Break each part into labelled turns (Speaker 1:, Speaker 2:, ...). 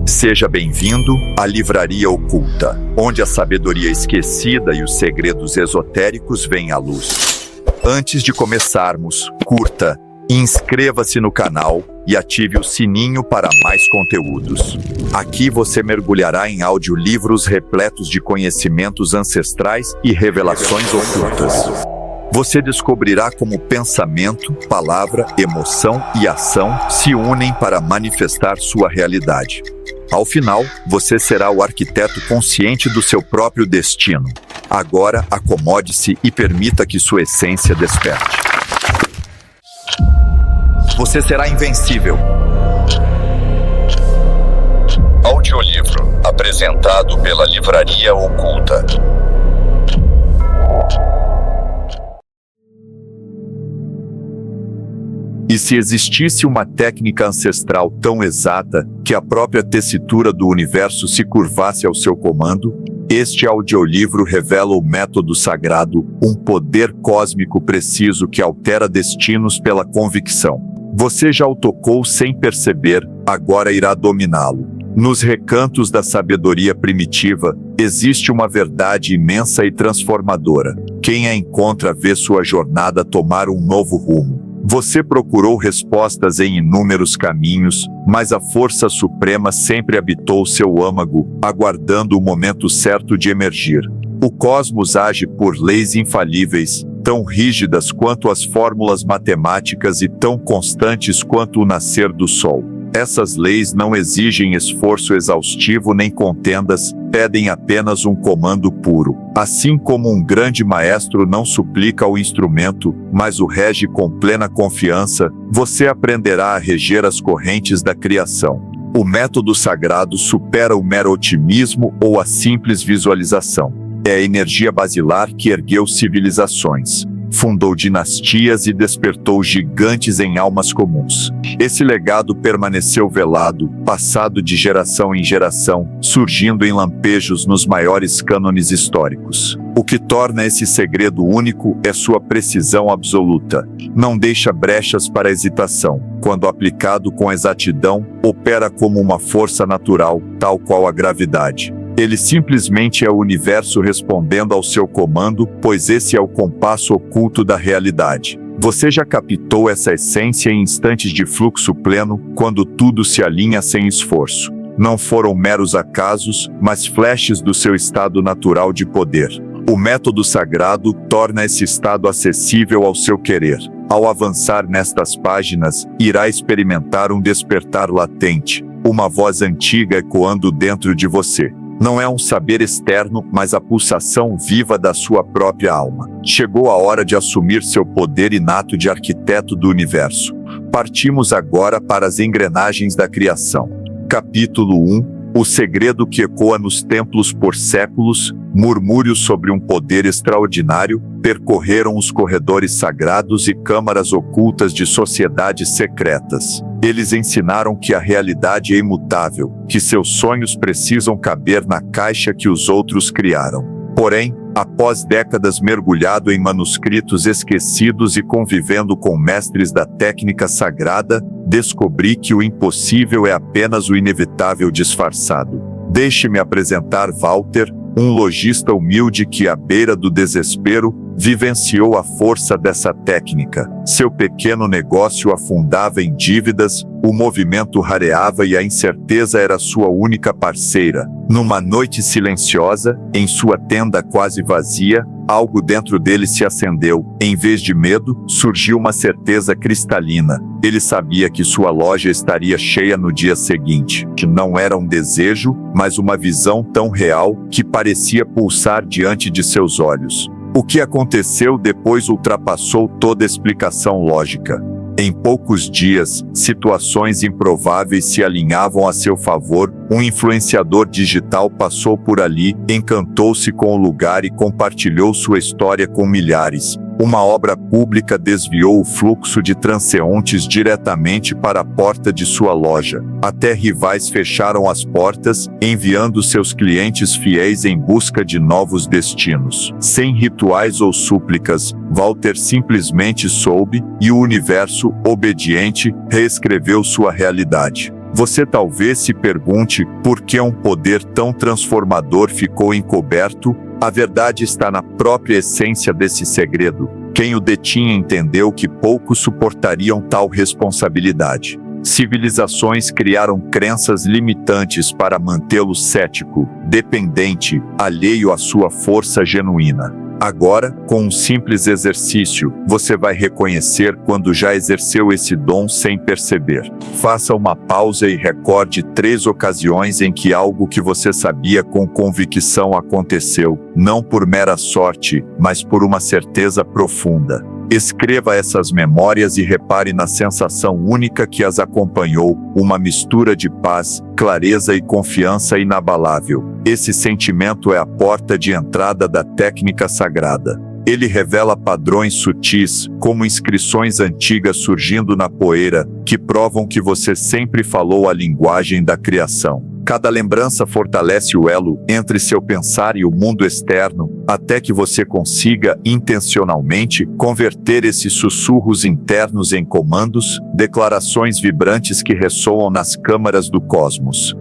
Speaker 1: Seja bem-vindo à Livraria Oculta, onde a sabedoria esquecida e os segredos esotéricos vêm à luz. Antes de começarmos, curta, inscreva-se no canal e ative o sininho para mais conteúdos. Aqui você mergulhará em audiolivros repletos de conhecimentos ancestrais e revelações ocultas. Você descobrirá como pensamento, palavra, emoção e ação se unem para manifestar sua realidade. Ao final, você será o arquiteto consciente do seu próprio destino. Agora, acomode-se e permita que sua essência desperte. Você será invencível. Audiolivro apresentado pela Livraria Oculta. E se existisse uma técnica ancestral tão exata que a própria tessitura do universo se curvasse ao seu comando, este audiolivro revela o método sagrado, um poder cósmico preciso que altera destinos pela convicção. Você já o tocou sem perceber, agora irá dominá-lo. Nos recantos da sabedoria primitiva, existe uma verdade imensa e transformadora. Quem a encontra vê sua jornada tomar um novo rumo. Você procurou respostas em inúmeros caminhos, mas a força suprema sempre habitou seu âmago, aguardando o momento certo de emergir. O cosmos age por leis infalíveis, tão rígidas quanto as fórmulas matemáticas e tão constantes quanto o nascer do sol. Essas leis não exigem esforço exaustivo nem contendas, pedem apenas um comando puro. Assim como um grande maestro não suplica ao instrumento, mas o rege com plena confiança, você aprenderá a reger as correntes da criação. O método sagrado supera o mero otimismo ou a simples visualização. É a energia basilar que ergueu civilizações, fundou dinastias e despertou gigantes em almas comuns. Esse legado permaneceu velado, passado de geração em geração, surgindo em lampejos nos maiores cânones históricos. O que torna esse segredo único é sua precisão absoluta. Não deixa brechas para hesitação. Quando aplicado com exatidão, opera como uma força natural, tal qual a gravidade. Ele simplesmente é o universo respondendo ao seu comando, pois esse é o compasso oculto da realidade. Você já captou essa essência em instantes de fluxo pleno, quando tudo se alinha sem esforço. Não foram meros acasos, mas flashes do seu estado natural de poder. O método sagrado torna esse estado acessível ao seu querer. Ao avançar nestas páginas, irá experimentar um despertar latente, uma voz antiga ecoando dentro de você. Não é um saber externo, mas a pulsação viva da sua própria alma. Chegou a hora de assumir seu poder inato de arquiteto do universo. Partimos agora para as engrenagens da criação. Capítulo 1. O segredo que ecoa nos templos por séculos, murmúrios sobre um poder extraordinário, percorreram os corredores sagrados e câmaras ocultas de sociedades secretas. Eles ensinaram que a realidade é imutável, que seus sonhos precisam caber na caixa que os outros criaram. Porém, após décadas mergulhado em manuscritos esquecidos e convivendo com mestres da técnica sagrada, descobri que o impossível é apenas o inevitável disfarçado. Deixe-me apresentar Walter, um lojista humilde que, à beira do desespero, vivenciou a força dessa técnica. Seu pequeno negócio afundava em dívidas, o movimento rareava e a incerteza era sua única parceira. Numa noite silenciosa, em sua tenda quase vazia, algo dentro dele se acendeu. Em vez de medo, surgiu uma certeza cristalina. Ele sabia que sua loja estaria cheia no dia seguinte, que não era um desejo, mas uma visão tão real que parecia pulsar diante de seus olhos. O que aconteceu depois ultrapassou toda explicação lógica. Em poucos dias, situações improváveis se alinhavam a seu favor. Um influenciador digital passou por ali, encantou-se com o lugar e compartilhou sua história com milhares. Uma obra pública desviou o fluxo de transeuntes diretamente para a porta de sua loja. Até rivais fecharam as portas, enviando seus clientes fiéis em busca de novos destinos. Sem rituais ou súplicas, Walter simplesmente soube, e o universo, obediente, reescreveu sua realidade. Você talvez se pergunte por que um poder tão transformador ficou encoberto. A verdade está na própria essência desse segredo. Quem o detinha entendeu que poucos suportariam tal responsabilidade. Civilizações criaram crenças limitantes para mantê-lo cético, dependente, alheio à sua força genuína. Agora, com um simples exercício, você vai reconhecer quando já exerceu esse dom sem perceber. Faça uma pausa e recorde 3 ocasiões em que algo que você sabia com convicção aconteceu, não por mera sorte, mas por uma certeza profunda. Escreva essas memórias e repare na sensação única que as acompanhou, uma mistura de paz, clareza e confiança inabalável. Esse sentimento é a porta de entrada da técnica sagrada. Ele revela padrões sutis, como inscrições antigas surgindo na poeira, que provam que você sempre falou a linguagem da criação. Cada lembrança fortalece o elo entre seu pensar e o mundo externo, até que você consiga, intencionalmente, converter esses sussurros internos em comandos, declarações vibrantes que ressoam nas câmaras do cosmos.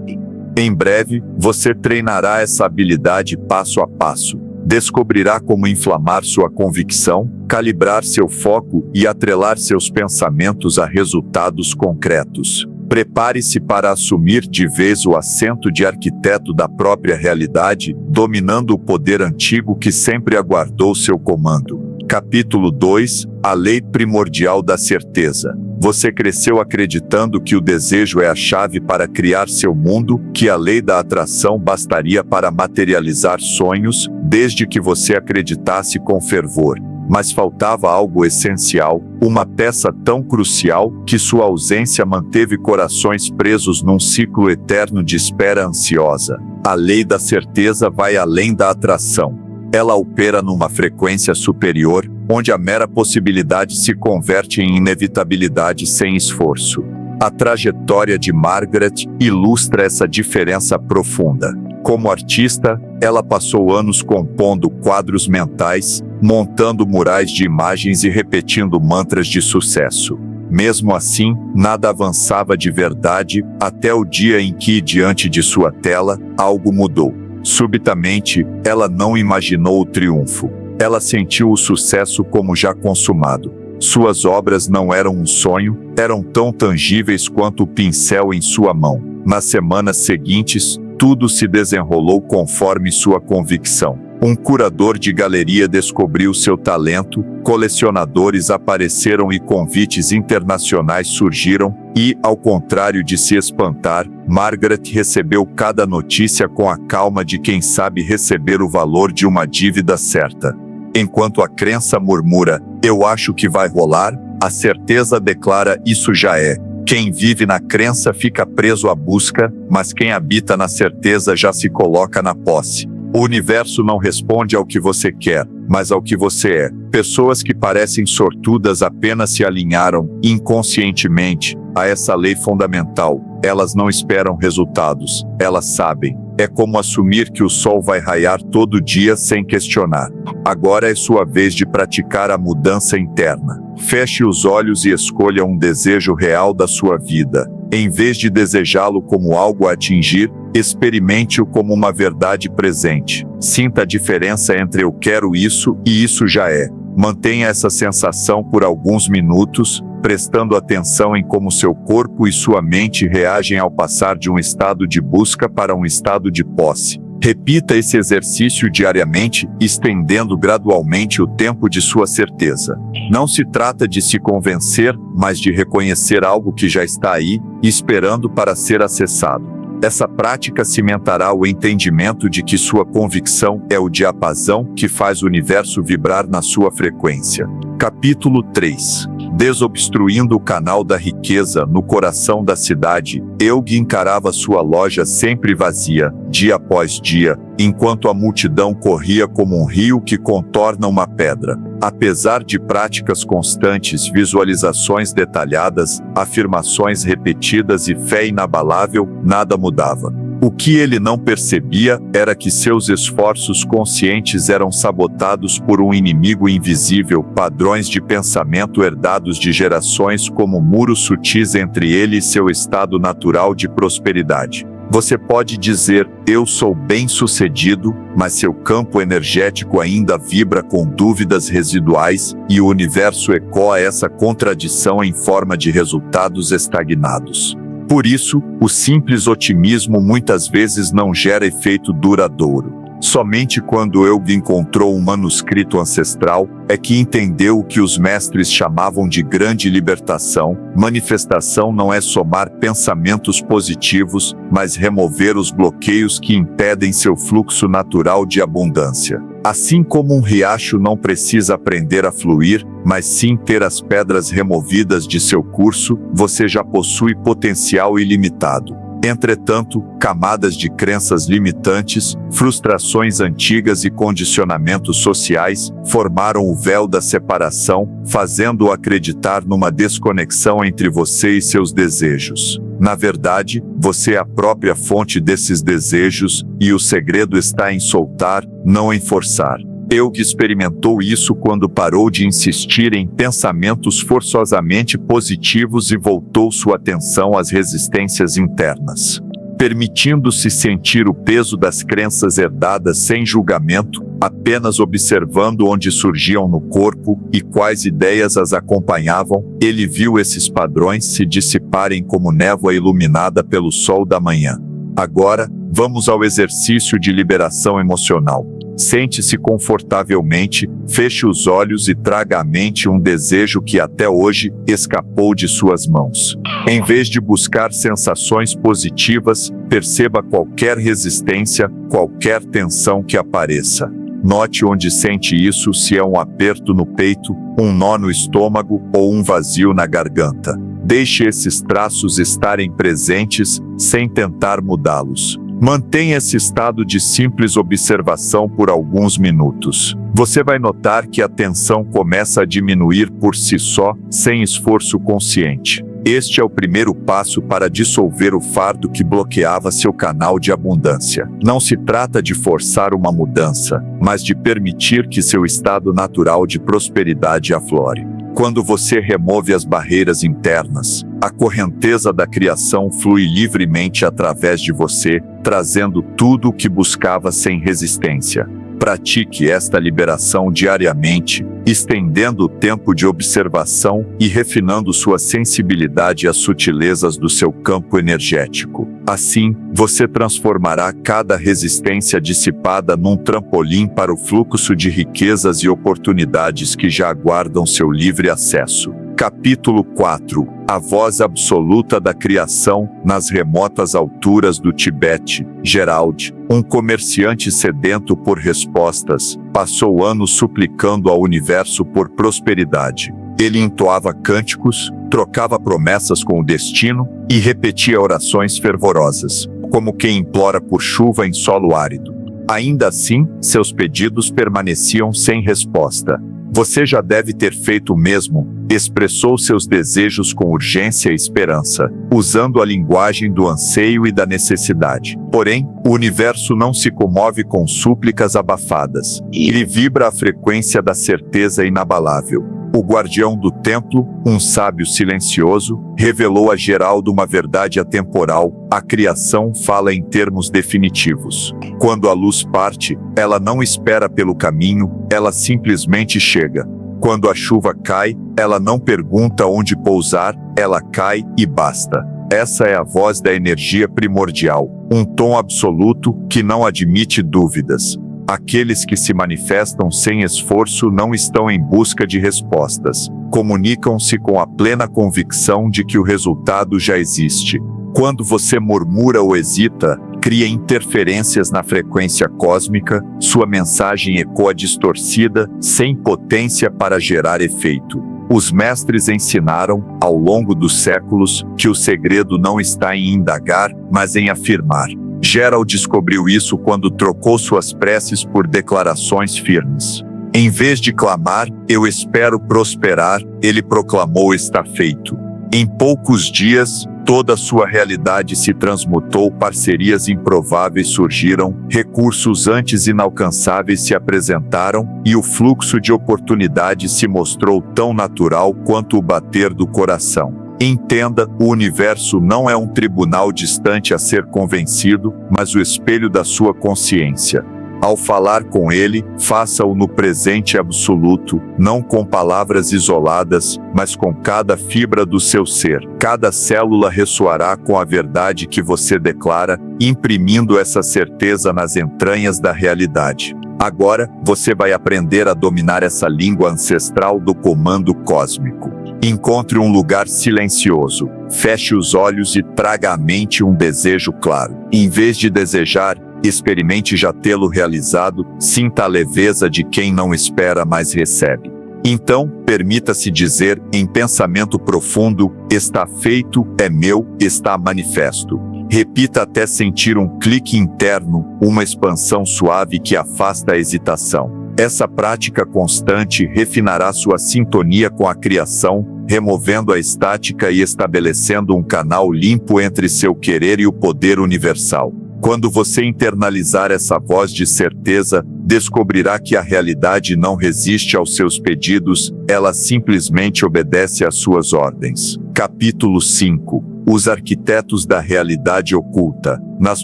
Speaker 1: Em breve, você treinará essa habilidade passo a passo. Descobrirá como inflamar sua convicção, calibrar seu foco e atrelar seus pensamentos a resultados concretos. Prepare-se para assumir de vez o assento de arquiteto da própria realidade, dominando o poder antigo que sempre aguardou seu comando. Capítulo 2 – A Lei Primordial da Certeza. Você cresceu acreditando que o desejo é a chave para criar seu mundo, que a lei da atração bastaria para materializar sonhos, desde que você acreditasse com fervor. Mas faltava algo essencial, uma peça tão crucial que sua ausência manteve corações presos num ciclo eterno de espera ansiosa. A lei da certeza vai além da atração. Ela opera numa frequência superior, onde a mera possibilidade se converte em inevitabilidade sem esforço. A trajetória de Margaret ilustra essa diferença profunda. Como artista, ela passou anos compondo quadros mentais, montando murais de imagens e repetindo mantras de sucesso. Mesmo assim, nada avançava de verdade, até o dia em que, diante de sua tela, algo mudou. Subitamente, ela não imaginou o triunfo. Ela sentiu o sucesso como já consumado. Suas obras não eram um sonho, eram tão tangíveis quanto o pincel em sua mão. Nas semanas seguintes, tudo se desenrolou conforme sua convicção. Um curador de galeria descobriu seu talento, colecionadores apareceram e convites internacionais surgiram, e, ao contrário de se espantar, Margaret recebeu cada notícia com a calma de quem sabe receber o valor de uma dívida certa. Enquanto a crença murmura, "Eu acho que vai rolar", a certeza declara, "Isso já é". Quem vive na crença fica preso à busca, mas quem habita na certeza já se coloca na posse. O universo não responde ao que você quer, mas ao que você é. Pessoas que parecem sortudas apenas se alinharam, inconscientemente, a essa lei fundamental. Elas não esperam resultados, elas sabem. É como assumir que o sol vai raiar todo dia sem questionar. Agora é sua vez de praticar a mudança interna. Feche os olhos e escolha um desejo real da sua vida. Em vez de desejá-lo como algo a atingir, experimente-o como uma verdade presente. Sinta a diferença entre "eu quero isso" e "isso já é". Mantenha essa sensação por alguns minutos, prestando atenção em como seu corpo e sua mente reagem ao passar de um estado de busca para um estado de posse. Repita esse exercício diariamente, estendendo gradualmente o tempo de sua certeza. Não se trata de se convencer, mas de reconhecer algo que já está aí, esperando para ser acessado. Essa prática cimentará o entendimento de que sua convicção é o diapasão que faz o universo vibrar na sua frequência. Capítulo 3. Desobstruindo o canal da riqueza no coração da cidade, Eug encarava sua loja sempre vazia, dia após dia, enquanto a multidão corria como um rio que contorna uma pedra. Apesar de práticas constantes, visualizações detalhadas, afirmações repetidas e fé inabalável, nada mudava. O que ele não percebia era que seus esforços conscientes eram sabotados por um inimigo invisível, padrões de pensamento herdados de gerações como muros sutis entre ele e seu estado natural de prosperidade. Você pode dizer, eu sou bem-sucedido, mas seu campo energético ainda vibra com dúvidas residuais, e o universo ecoa essa contradição em forma de resultados estagnados. Por isso, o simples otimismo muitas vezes não gera efeito duradouro. Somente quando Jung encontrou um manuscrito ancestral, é que entendeu o que os mestres chamavam de grande libertação. Manifestação não é somar pensamentos positivos, mas remover os bloqueios que impedem seu fluxo natural de abundância. Assim como um riacho não precisa aprender a fluir, mas sim ter as pedras removidas de seu curso, você já possui potencial ilimitado. Entretanto, camadas de crenças limitantes, frustrações antigas e condicionamentos sociais formaram o véu da separação, fazendo-o acreditar numa desconexão entre você e seus desejos. Na verdade, você é a própria fonte desses desejos, e o segredo está em soltar, não em forçar. Jung experimentou isso quando parou de insistir em pensamentos forçosamente positivos e voltou sua atenção às resistências internas. Permitindo-se sentir o peso das crenças herdadas sem julgamento, apenas observando onde surgiam no corpo e quais ideias as acompanhavam, ele viu esses padrões se dissiparem como névoa iluminada pelo sol da manhã. Agora, vamos ao exercício de liberação emocional. Sente-se confortavelmente, feche os olhos e traga à mente um desejo que até hoje escapou de suas mãos. Em vez de buscar sensações positivas, perceba qualquer resistência, qualquer tensão que apareça. Note onde sente isso, se é um aperto no peito, um nó no estômago ou um vazio na garganta. Deixe esses traços estarem presentes, sem tentar mudá-los. Mantenha esse estado de simples observação por alguns minutos. Você vai notar que a tensão começa a diminuir por si só, sem esforço consciente. Este é o primeiro passo para dissolver o fardo que bloqueava seu canal de abundância. Não se trata de forçar uma mudança, mas de permitir que seu estado natural de prosperidade aflore. Quando você remove as barreiras internas, a correnteza da criação flui livremente através de você, trazendo tudo o que buscava sem resistência. Pratique esta liberação diariamente, estendendo o tempo de observação e refinando sua sensibilidade às sutilezas do seu campo energético. Assim, você transformará cada resistência dissipada num trampolim para o fluxo de riquezas e oportunidades que já aguardam seu livre acesso. Capítulo 4. A voz absoluta da criação, nas remotas alturas do Tibete. Gerald, um comerciante sedento por respostas, passou anos suplicando ao universo por prosperidade. Ele entoava cânticos, trocava promessas com o destino e repetia orações fervorosas, como quem implora por chuva em solo árido. Ainda assim, seus pedidos permaneciam sem resposta. Você já deve ter feito o mesmo, expressou seus desejos com urgência e esperança, usando a linguagem do anseio e da necessidade. Porém, o universo não se comove com súplicas abafadas. Ele vibra a frequência da certeza inabalável. O guardião do templo, um sábio silencioso, revelou a Geraldo uma verdade atemporal: a criação fala em termos definitivos. Quando a luz parte, ela não espera pelo caminho, ela simplesmente chega. Quando a chuva cai, ela não pergunta onde pousar, ela cai e basta. Essa é a voz da energia primordial, um tom absoluto que não admite dúvidas. Aqueles que se manifestam sem esforço não estão em busca de respostas. Comunicam-se com a plena convicção de que o resultado já existe. Quando você murmura ou hesita, cria interferências na frequência cósmica, sua mensagem ecoa distorcida, sem potência para gerar efeito. Os mestres ensinaram, ao longo dos séculos, que o segredo não está em indagar, mas em afirmar. Gerald descobriu isso quando trocou suas preces por declarações firmes. Em vez de clamar, "Eu espero prosperar", ele proclamou: "Está feito". Em poucos dias, Toda a sua realidade se transmutou, parcerias improváveis surgiram, recursos antes inalcançáveis se apresentaram, e o fluxo de oportunidades se mostrou tão natural quanto o bater do coração. Entenda, o universo não é um tribunal distante a ser convencido, mas o espelho da sua consciência. Ao falar com ele, faça-o no presente absoluto, não com palavras isoladas, mas com cada fibra do seu ser. Cada célula ressoará com a verdade que você declara, imprimindo essa certeza nas entranhas da realidade. Agora, você vai aprender a dominar essa língua ancestral do comando cósmico. Encontre um lugar silencioso, feche os olhos e traga à mente um desejo claro. Em vez de desejar, experimente já tê-lo realizado, sinta a leveza de quem não espera, mas recebe. Então, permita-se dizer, em pensamento profundo, está feito, é meu, está manifesto. Repita até sentir um clique interno, uma expansão suave que afasta a hesitação. Essa prática constante refinará sua sintonia com a criação, removendo a estática e estabelecendo um canal limpo entre seu querer e o poder universal. Quando você internalizar essa voz de certeza, descobrirá que a realidade não resiste aos seus pedidos, ela simplesmente obedece às suas ordens. Capítulo 5. Os arquitetos da realidade oculta. Nas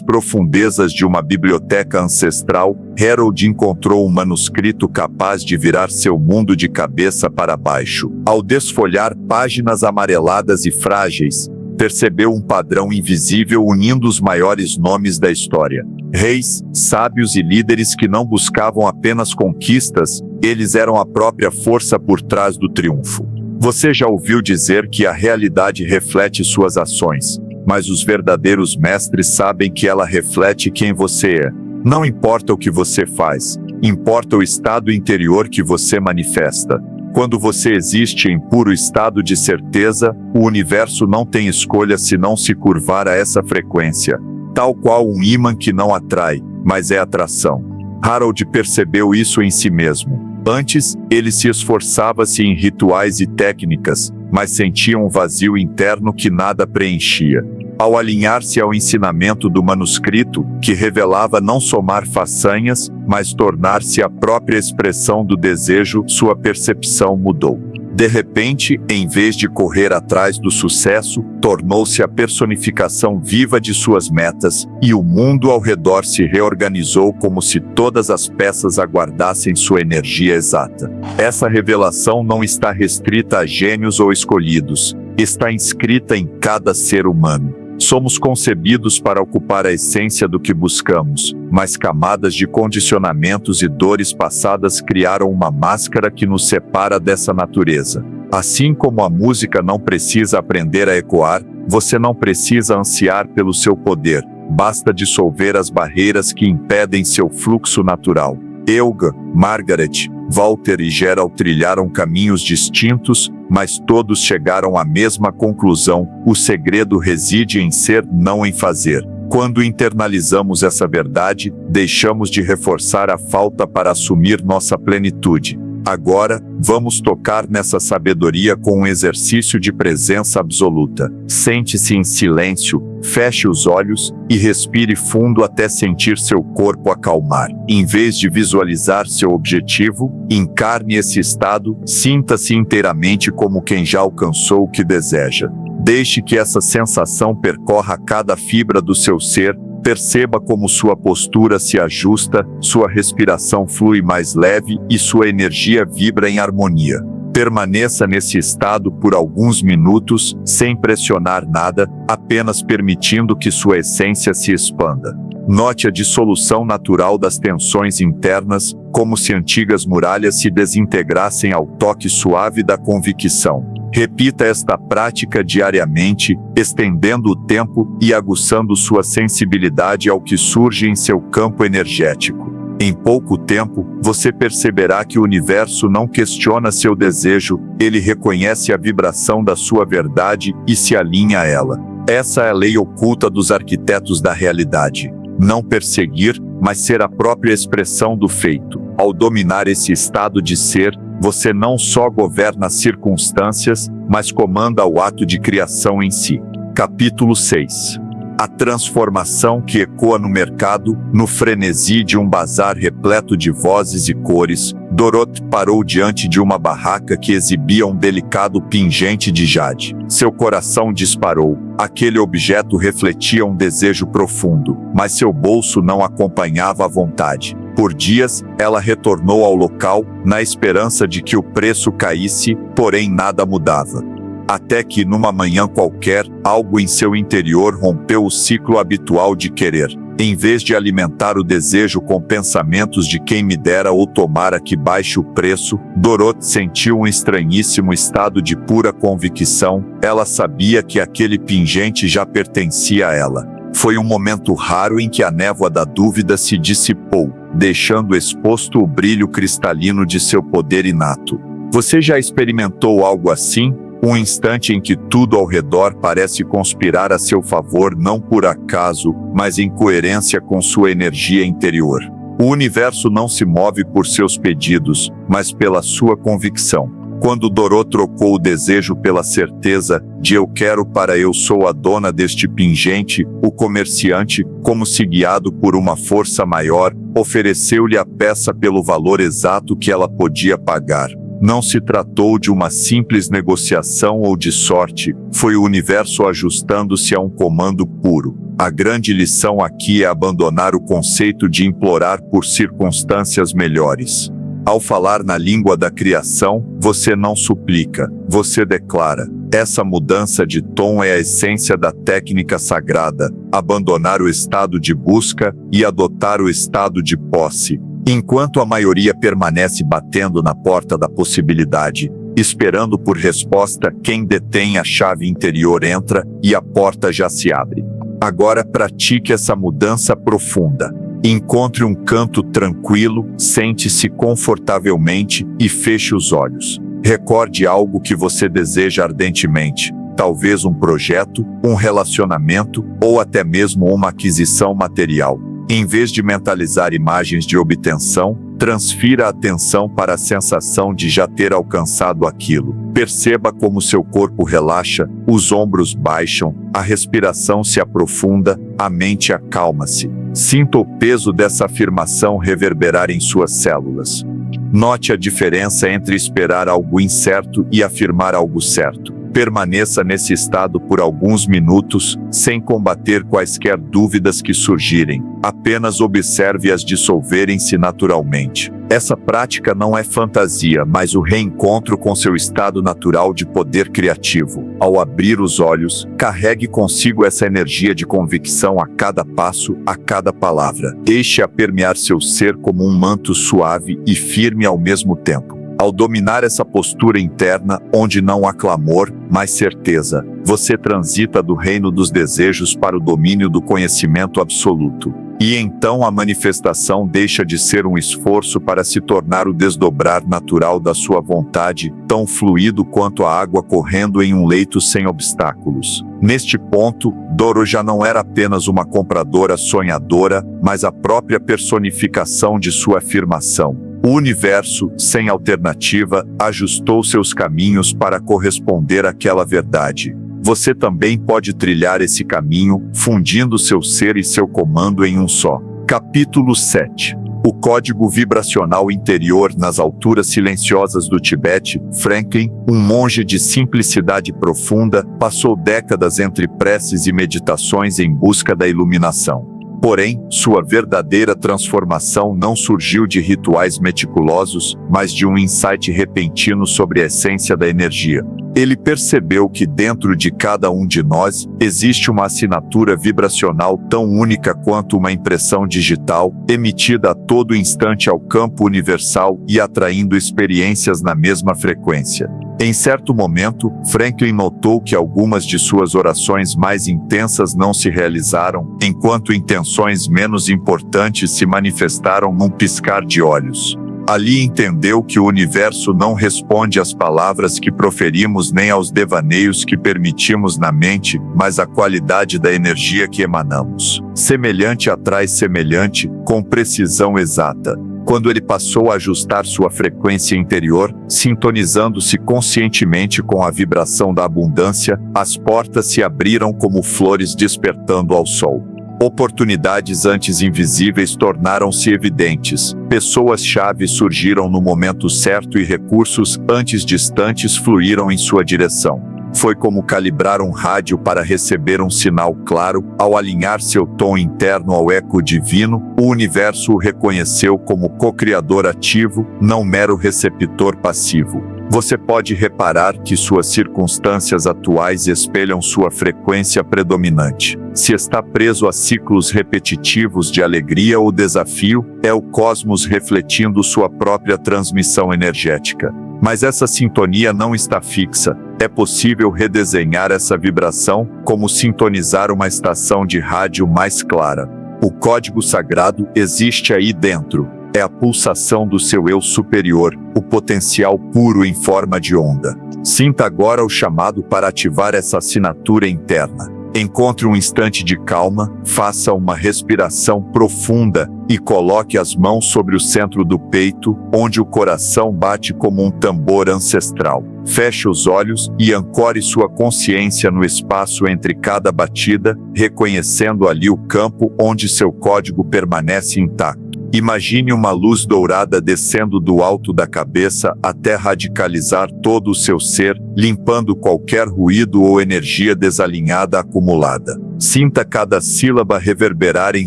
Speaker 1: profundezas de uma biblioteca ancestral, Harold encontrou um manuscrito capaz de virar seu mundo de cabeça para baixo. Ao desfolhar páginas amareladas e frágeis, percebeu um padrão invisível unindo os maiores nomes da história. Reis, sábios e líderes que não buscavam apenas conquistas, eles eram a própria força por trás do triunfo. Você já ouviu dizer que a realidade reflete suas ações, mas os verdadeiros mestres sabem que ela reflete quem você é. Não importa o que você faz, importa o estado interior que você manifesta. Quando você existe em puro estado de certeza, o universo não tem escolha senão se curvar a essa frequência, tal qual um ímã que não atrai, mas é atração. Harold percebeu isso em si mesmo. Antes, ele se esforçava-se em rituais e técnicas, mas sentia um vazio interno que nada preenchia. Ao alinhar-se ao ensinamento do manuscrito, que revelava não somar façanhas, mas tornar-se a própria expressão do desejo, sua percepção mudou. De repente, em vez de correr atrás do sucesso, tornou-se a personificação viva de suas metas, e o mundo ao redor se reorganizou como se todas as peças aguardassem sua energia exata. Essa revelação não está restrita a gênios ou escolhidos, está inscrita em cada ser humano. Somos concebidos para ocupar a essência do que buscamos, mas camadas de condicionamentos e dores passadas criaram uma máscara que nos separa dessa natureza. Assim como a música não precisa aprender a ecoar, você não precisa ansiar pelo seu poder, basta dissolver as barreiras que impedem seu fluxo natural. Helga, Margaret, Walter e Gerald trilharam caminhos distintos, mas todos chegaram à mesma conclusão: o segredo reside em ser, não em fazer. Quando internalizamos essa verdade, deixamos de reforçar a falta para assumir nossa plenitude. Agora, vamos tocar nessa sabedoria com um exercício de presença absoluta. Sente-se em silêncio, feche os olhos e respire fundo até sentir seu corpo acalmar. Em vez de visualizar seu objetivo, encarne esse estado, sinta-se inteiramente como quem já alcançou o que deseja. Deixe que essa sensação percorra cada fibra do seu ser. Perceba como sua postura se ajusta, sua respiração flui mais leve e sua energia vibra em harmonia. Permaneça nesse estado por alguns minutos, sem pressionar nada, apenas permitindo que sua essência se expanda. Note a dissolução natural das tensões internas, como se antigas muralhas se desintegrassem ao toque suave da convicção. Repita esta prática diariamente, estendendo o tempo e aguçando sua sensibilidade ao que surge em seu campo energético. Em pouco tempo, você perceberá que o universo não questiona seu desejo, ele reconhece a vibração da sua verdade e se alinha a ela. Essa é a lei oculta dos arquitetos da realidade. Não perseguir, mas ser a própria expressão do feito. Ao dominar esse estado de ser, você não só governa as circunstâncias, mas comanda o ato de criação em si. Capítulo 6. A transformação que ecoa no mercado, no frenesi de um bazar repleto de vozes e cores, Dorothy parou diante de uma barraca que exibia um delicado pingente de jade. Seu coração disparou. Aquele objeto refletia um desejo profundo, mas seu bolso não acompanhava a vontade. Por dias, ela retornou ao local, na esperança de que o preço caísse, porém nada mudava. Até que, numa manhã qualquer, algo em seu interior rompeu o ciclo habitual de querer. Em vez de alimentar o desejo com pensamentos de quem me dera ou tomara que baixe o preço, Dorothy sentiu um estranhíssimo estado de pura convicção. Ela sabia que aquele pingente já pertencia a ela. Foi um momento raro em que a névoa da dúvida se dissipou, deixando exposto o brilho cristalino de seu poder inato. Você já experimentou algo assim? Um instante em que tudo ao redor parece conspirar a seu favor não por acaso, mas em coerência com sua energia interior. O universo não se move por seus pedidos, mas pela sua convicção. Quando Dorothy trocou o desejo pela certeza de eu quero para eu sou a dona deste pingente, o comerciante, como se guiado por uma força maior, ofereceu-lhe a peça pelo valor exato que ela podia pagar. Não se tratou de uma simples negociação ou de sorte, foi o universo ajustando-se a um comando puro. A grande lição aqui é abandonar o conceito de implorar por circunstâncias melhores. Ao falar na língua da criação, você não suplica, você declara. Essa mudança de tom é a essência da técnica sagrada, abandonar o estado de busca e adotar o estado de posse. Enquanto a maioria permanece batendo na porta da possibilidade, esperando por resposta, quem detém a chave interior entra e a porta já se abre. Agora pratique essa mudança profunda. Encontre um canto tranquilo, sente-se confortavelmente e feche os olhos. Recorde algo que você deseja ardentemente, talvez um projeto, um relacionamento ou até mesmo uma aquisição material. Em vez de mentalizar imagens de obtenção, transfira a atenção para a sensação de já ter alcançado aquilo. Perceba como seu corpo relaxa, os ombros baixam, a respiração se aprofunda, a mente acalma-se. Sinta o peso dessa afirmação reverberar em suas células. Note a diferença entre esperar algo incerto e afirmar algo certo. Permaneça nesse estado por alguns minutos, sem combater quaisquer dúvidas que surgirem. Apenas observe-as dissolverem-se naturalmente. Essa prática não é fantasia, mas o reencontro com seu estado natural de poder criativo. Ao abrir os olhos, carregue consigo essa energia de convicção a cada passo, a cada palavra. Deixe-a permear seu ser como um manto suave e firme ao mesmo tempo. Ao dominar essa postura interna, onde não há clamor, mas certeza, você transita do reino dos desejos para o domínio do conhecimento absoluto. E então a manifestação deixa de ser um esforço para se tornar o desdobrar natural da sua vontade, tão fluido quanto a água correndo em um leito sem obstáculos. Neste ponto, Doro já não era apenas uma compradora sonhadora, mas a própria personificação de sua afirmação. O universo, sem alternativa, ajustou seus caminhos para corresponder àquela verdade. Você também pode trilhar esse caminho, fundindo seu ser e seu comando em um só. Capítulo 7. O código vibracional interior nas alturas silenciosas do Tibete. Franklin, um monge de simplicidade profunda, passou décadas entre preces e meditações em busca da iluminação. Porém, sua verdadeira transformação não surgiu de rituais meticulosos, mas de um insight repentino sobre a essência da energia. Ele percebeu que dentro de cada um de nós, existe uma assinatura vibracional tão única quanto uma impressão digital, emitida a todo instante ao campo universal e atraindo experiências na mesma frequência. Em certo momento, Franklin notou que algumas de suas orações mais intensas não se realizaram, enquanto intenções menos importantes se manifestaram num piscar de olhos. Ali entendeu que o universo não responde às palavras que proferimos nem aos devaneios que permitimos na mente, mas à qualidade da energia que emanamos. Semelhante atrai semelhante, com precisão exata. Quando ele passou a ajustar sua frequência interior, sintonizando-se conscientemente com a vibração da abundância, as portas se abriram como flores despertando ao sol. Oportunidades antes invisíveis tornaram-se evidentes, pessoas-chave surgiram no momento certo e recursos antes distantes fluíram em sua direção. Foi como calibrar um rádio para receber um sinal claro. Ao alinhar seu tom interno ao eco divino, o universo o reconheceu como co-criador ativo, não mero receptor passivo. Você pode reparar que suas circunstâncias atuais espelham sua frequência predominante. Se está preso a ciclos repetitivos de alegria ou desafio, é o cosmos refletindo sua própria transmissão energética. Mas essa sintonia não está fixa. É possível redesenhar essa vibração, como sintonizar uma estação de rádio mais clara. O código sagrado existe aí dentro. É a pulsação do seu eu superior, o potencial puro em forma de onda. Sinta agora o chamado para ativar essa assinatura interna. Encontre um instante de calma, faça uma respiração profunda e coloque as mãos sobre o centro do peito, onde o coração bate como um tambor ancestral. Feche os olhos e ancore sua consciência no espaço entre cada batida, reconhecendo ali o campo onde seu código permanece intacto. Imagine uma luz dourada descendo do alto da cabeça até radicalizar todo o seu ser, limpando qualquer ruído ou energia desalinhada acumulada. Sinta cada sílaba reverberar em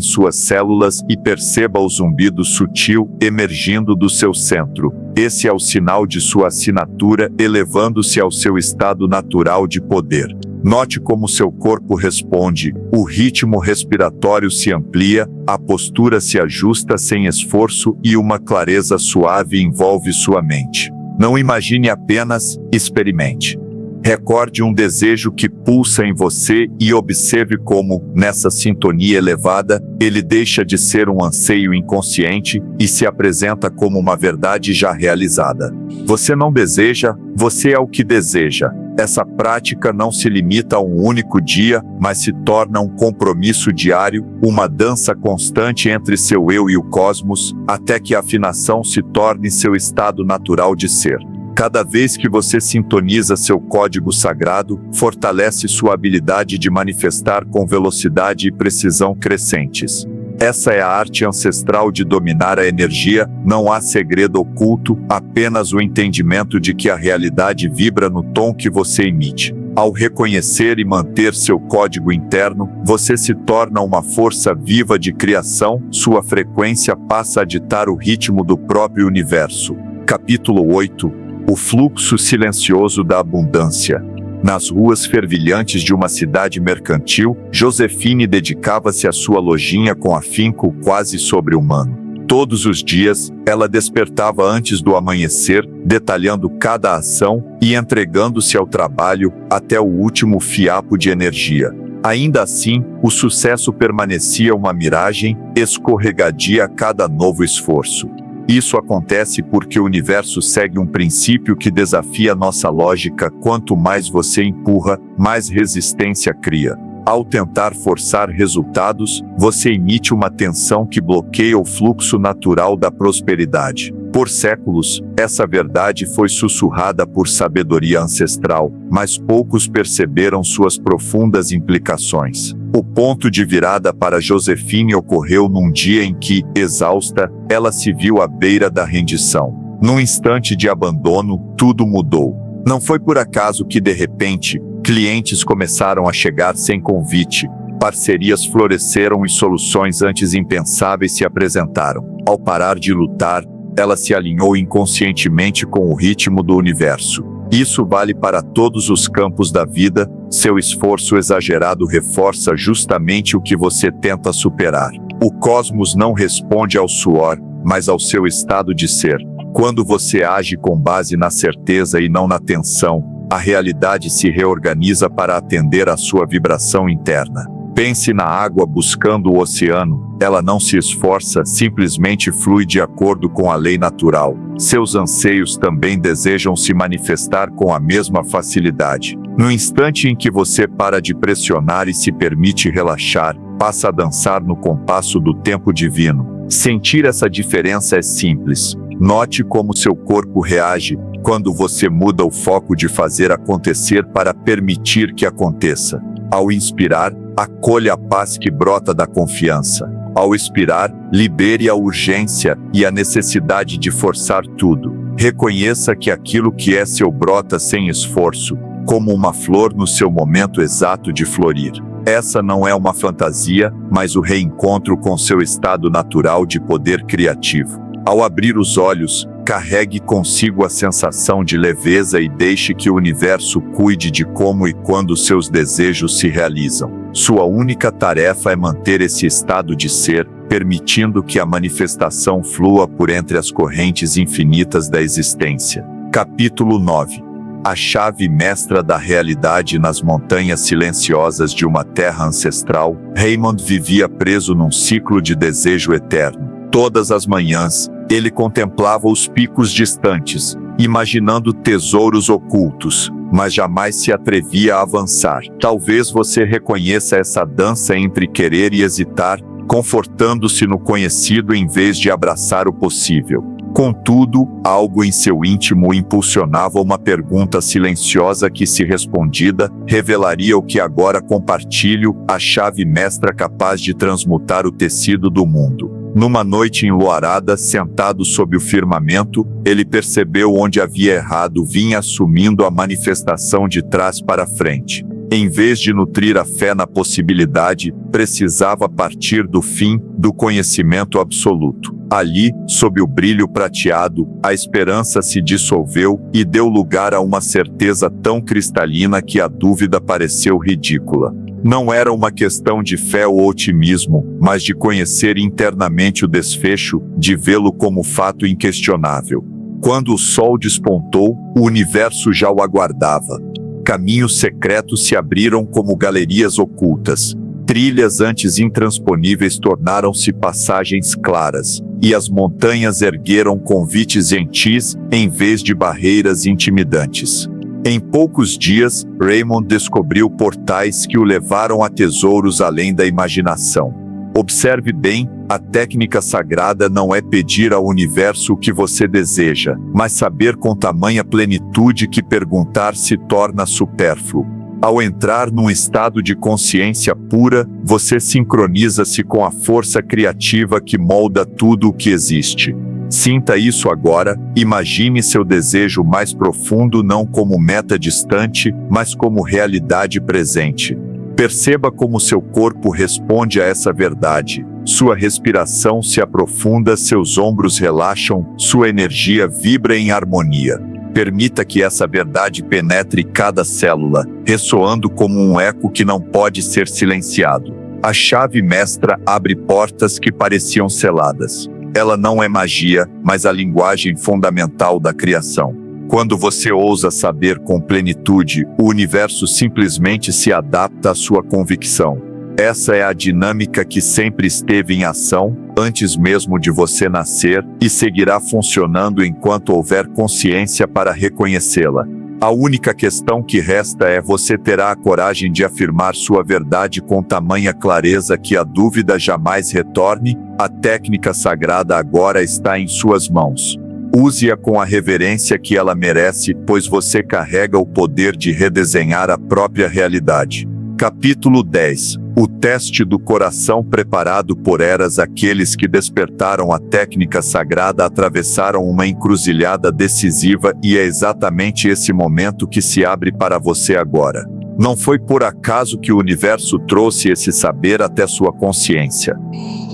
Speaker 1: suas células e perceba o zumbido sutil emergindo do seu centro. Esse é o sinal de sua assinatura elevando-se ao seu estado natural de poder. Note como seu corpo responde, o ritmo respiratório se amplia, a postura se ajusta sem esforço e uma clareza suave envolve sua mente. Não imagine apenas, experimente. Recorde um desejo que pulsa em você e observe como, nessa sintonia elevada, ele deixa de ser um anseio inconsciente e se apresenta como uma verdade já realizada. Você não deseja, você é o que deseja. Essa prática não se limita a um único dia, mas se torna um compromisso diário, uma dança constante entre seu eu e o cosmos, até que a afinação se torne seu estado natural de ser. Cada vez que você sintoniza seu código sagrado, fortalece sua habilidade de manifestar com velocidade e precisão crescentes. Essa é a arte ancestral de dominar a energia, não há segredo oculto, apenas o entendimento de que a realidade vibra no tom que você emite. Ao reconhecer e manter seu código interno, você se torna uma força viva de criação, sua frequência passa a ditar o ritmo do próprio universo. Capítulo 8 O fluxo silencioso da abundância. Nas ruas fervilhantes de uma cidade mercantil, Josefine dedicava-se à sua lojinha com afinco quase sobre-humano. Todos os dias, ela despertava antes do amanhecer, detalhando cada ação e entregando-se ao trabalho até o último fiapo de energia. Ainda assim, o sucesso permanecia uma miragem, escorregadia a cada novo esforço. Isso acontece porque o universo segue um princípio que desafia nossa lógica. Quanto mais você empurra, mais resistência cria. Ao tentar forçar resultados, você emite uma tensão que bloqueia o fluxo natural da prosperidade. Por séculos, essa verdade foi sussurrada por sabedoria ancestral, mas poucos perceberam suas profundas implicações. O ponto de virada para Josefine ocorreu num dia em que, exausta, ela se viu à beira da rendição. Num instante de abandono, tudo mudou. Não foi por acaso que, de repente, clientes começaram a chegar sem convite, parcerias floresceram e soluções antes impensáveis se apresentaram. Ao parar de lutar, ela se alinhou inconscientemente com o ritmo do universo. Isso vale para todos os campos da vida. Seu esforço exagerado reforça justamente o que você tenta superar. O cosmos não responde ao suor, mas ao seu estado de ser. Quando você age com base na certeza e não na tensão, a realidade se reorganiza para atender à sua vibração interna. Pense na água buscando o oceano. Ela não se esforça, simplesmente flui de acordo com a lei natural. Seus anseios também desejam se manifestar com a mesma facilidade. No instante em que você para de pressionar e se permite relaxar, passa a dançar no compasso do tempo divino. Sentir essa diferença é simples. Note como seu corpo reage quando você muda o foco de fazer acontecer para permitir que aconteça. Ao inspirar, acolha a paz que brota da confiança. Ao expirar, libere a urgência e a necessidade de forçar tudo. Reconheça que aquilo que é seu brota sem esforço, como uma flor no seu momento exato de florir. Essa não é uma fantasia, mas o reencontro com seu estado natural de poder criativo. Ao abrir os olhos, carregue consigo a sensação de leveza e deixe que o universo cuide de como e quando seus desejos se realizam. Sua única tarefa é manter esse estado de ser, permitindo que a manifestação flua por entre as correntes infinitas da existência. Capítulo 9. A chave mestra da realidade nas montanhas silenciosas de uma terra ancestral, Raymond vivia preso num ciclo de desejo eterno. Todas as manhãs, ele contemplava os picos distantes, imaginando tesouros ocultos, mas jamais se atrevia a avançar. Talvez você reconheça essa dança entre querer e hesitar, confortando-se no conhecido em vez de abraçar o possível. Contudo, algo em seu íntimo impulsionava uma pergunta silenciosa que, se respondida, revelaria o que agora compartilho, a chave mestra capaz de transmutar o tecido do mundo. Numa noite enluarada, sentado sob o firmamento, ele percebeu onde havia errado, vinha assumindo a manifestação de trás para frente. Em vez de nutrir a fé na possibilidade, precisava partir do fim, do conhecimento absoluto. Ali, sob o brilho prateado, a esperança se dissolveu e deu lugar a uma certeza tão cristalina que a dúvida pareceu ridícula. Não era uma questão de fé ou otimismo, mas de conhecer internamente o desfecho, de vê-lo como fato inquestionável. Quando o sol despontou, o universo já o aguardava. Caminhos secretos se abriram como galerias ocultas. Trilhas antes intransponíveis tornaram-se passagens claras, e as montanhas ergueram convites gentis em vez de barreiras intimidantes. Em poucos dias, Raymond descobriu portais que o levaram a tesouros além da imaginação. Observe bem, a técnica sagrada não é pedir ao universo o que você deseja, mas saber com tamanha plenitude que perguntar se torna supérfluo. Ao entrar num estado de consciência pura, você sincroniza-se com a força criativa que molda tudo o que existe. Sinta isso agora, imagine seu desejo mais profundo não como meta distante, mas como realidade presente. Perceba como seu corpo responde a essa verdade. Sua respiração se aprofunda, seus ombros relaxam, sua energia vibra em harmonia. Permita que essa verdade penetre cada célula, ressoando como um eco que não pode ser silenciado. A chave mestra abre portas que pareciam seladas. Ela não é magia, mas a linguagem fundamental da criação. Quando você ousa saber com plenitude, o universo simplesmente se adapta à sua convicção. Essa é a dinâmica que sempre esteve em ação, antes mesmo de você nascer, e seguirá funcionando enquanto houver consciência para reconhecê-la. A única questão que resta é: você terá a coragem de afirmar sua verdade com tamanha clareza que a dúvida jamais retorne? A técnica sagrada agora está em suas mãos. Use-a com a reverência que ela merece, pois você carrega o poder de redesenhar a própria realidade. Capítulo 10. O teste do coração preparado por eras. Aqueles que despertaram a técnica sagrada atravessaram uma encruzilhada decisiva, e é exatamente esse momento que se abre para você agora. Não foi por acaso que o universo trouxe esse saber até sua consciência.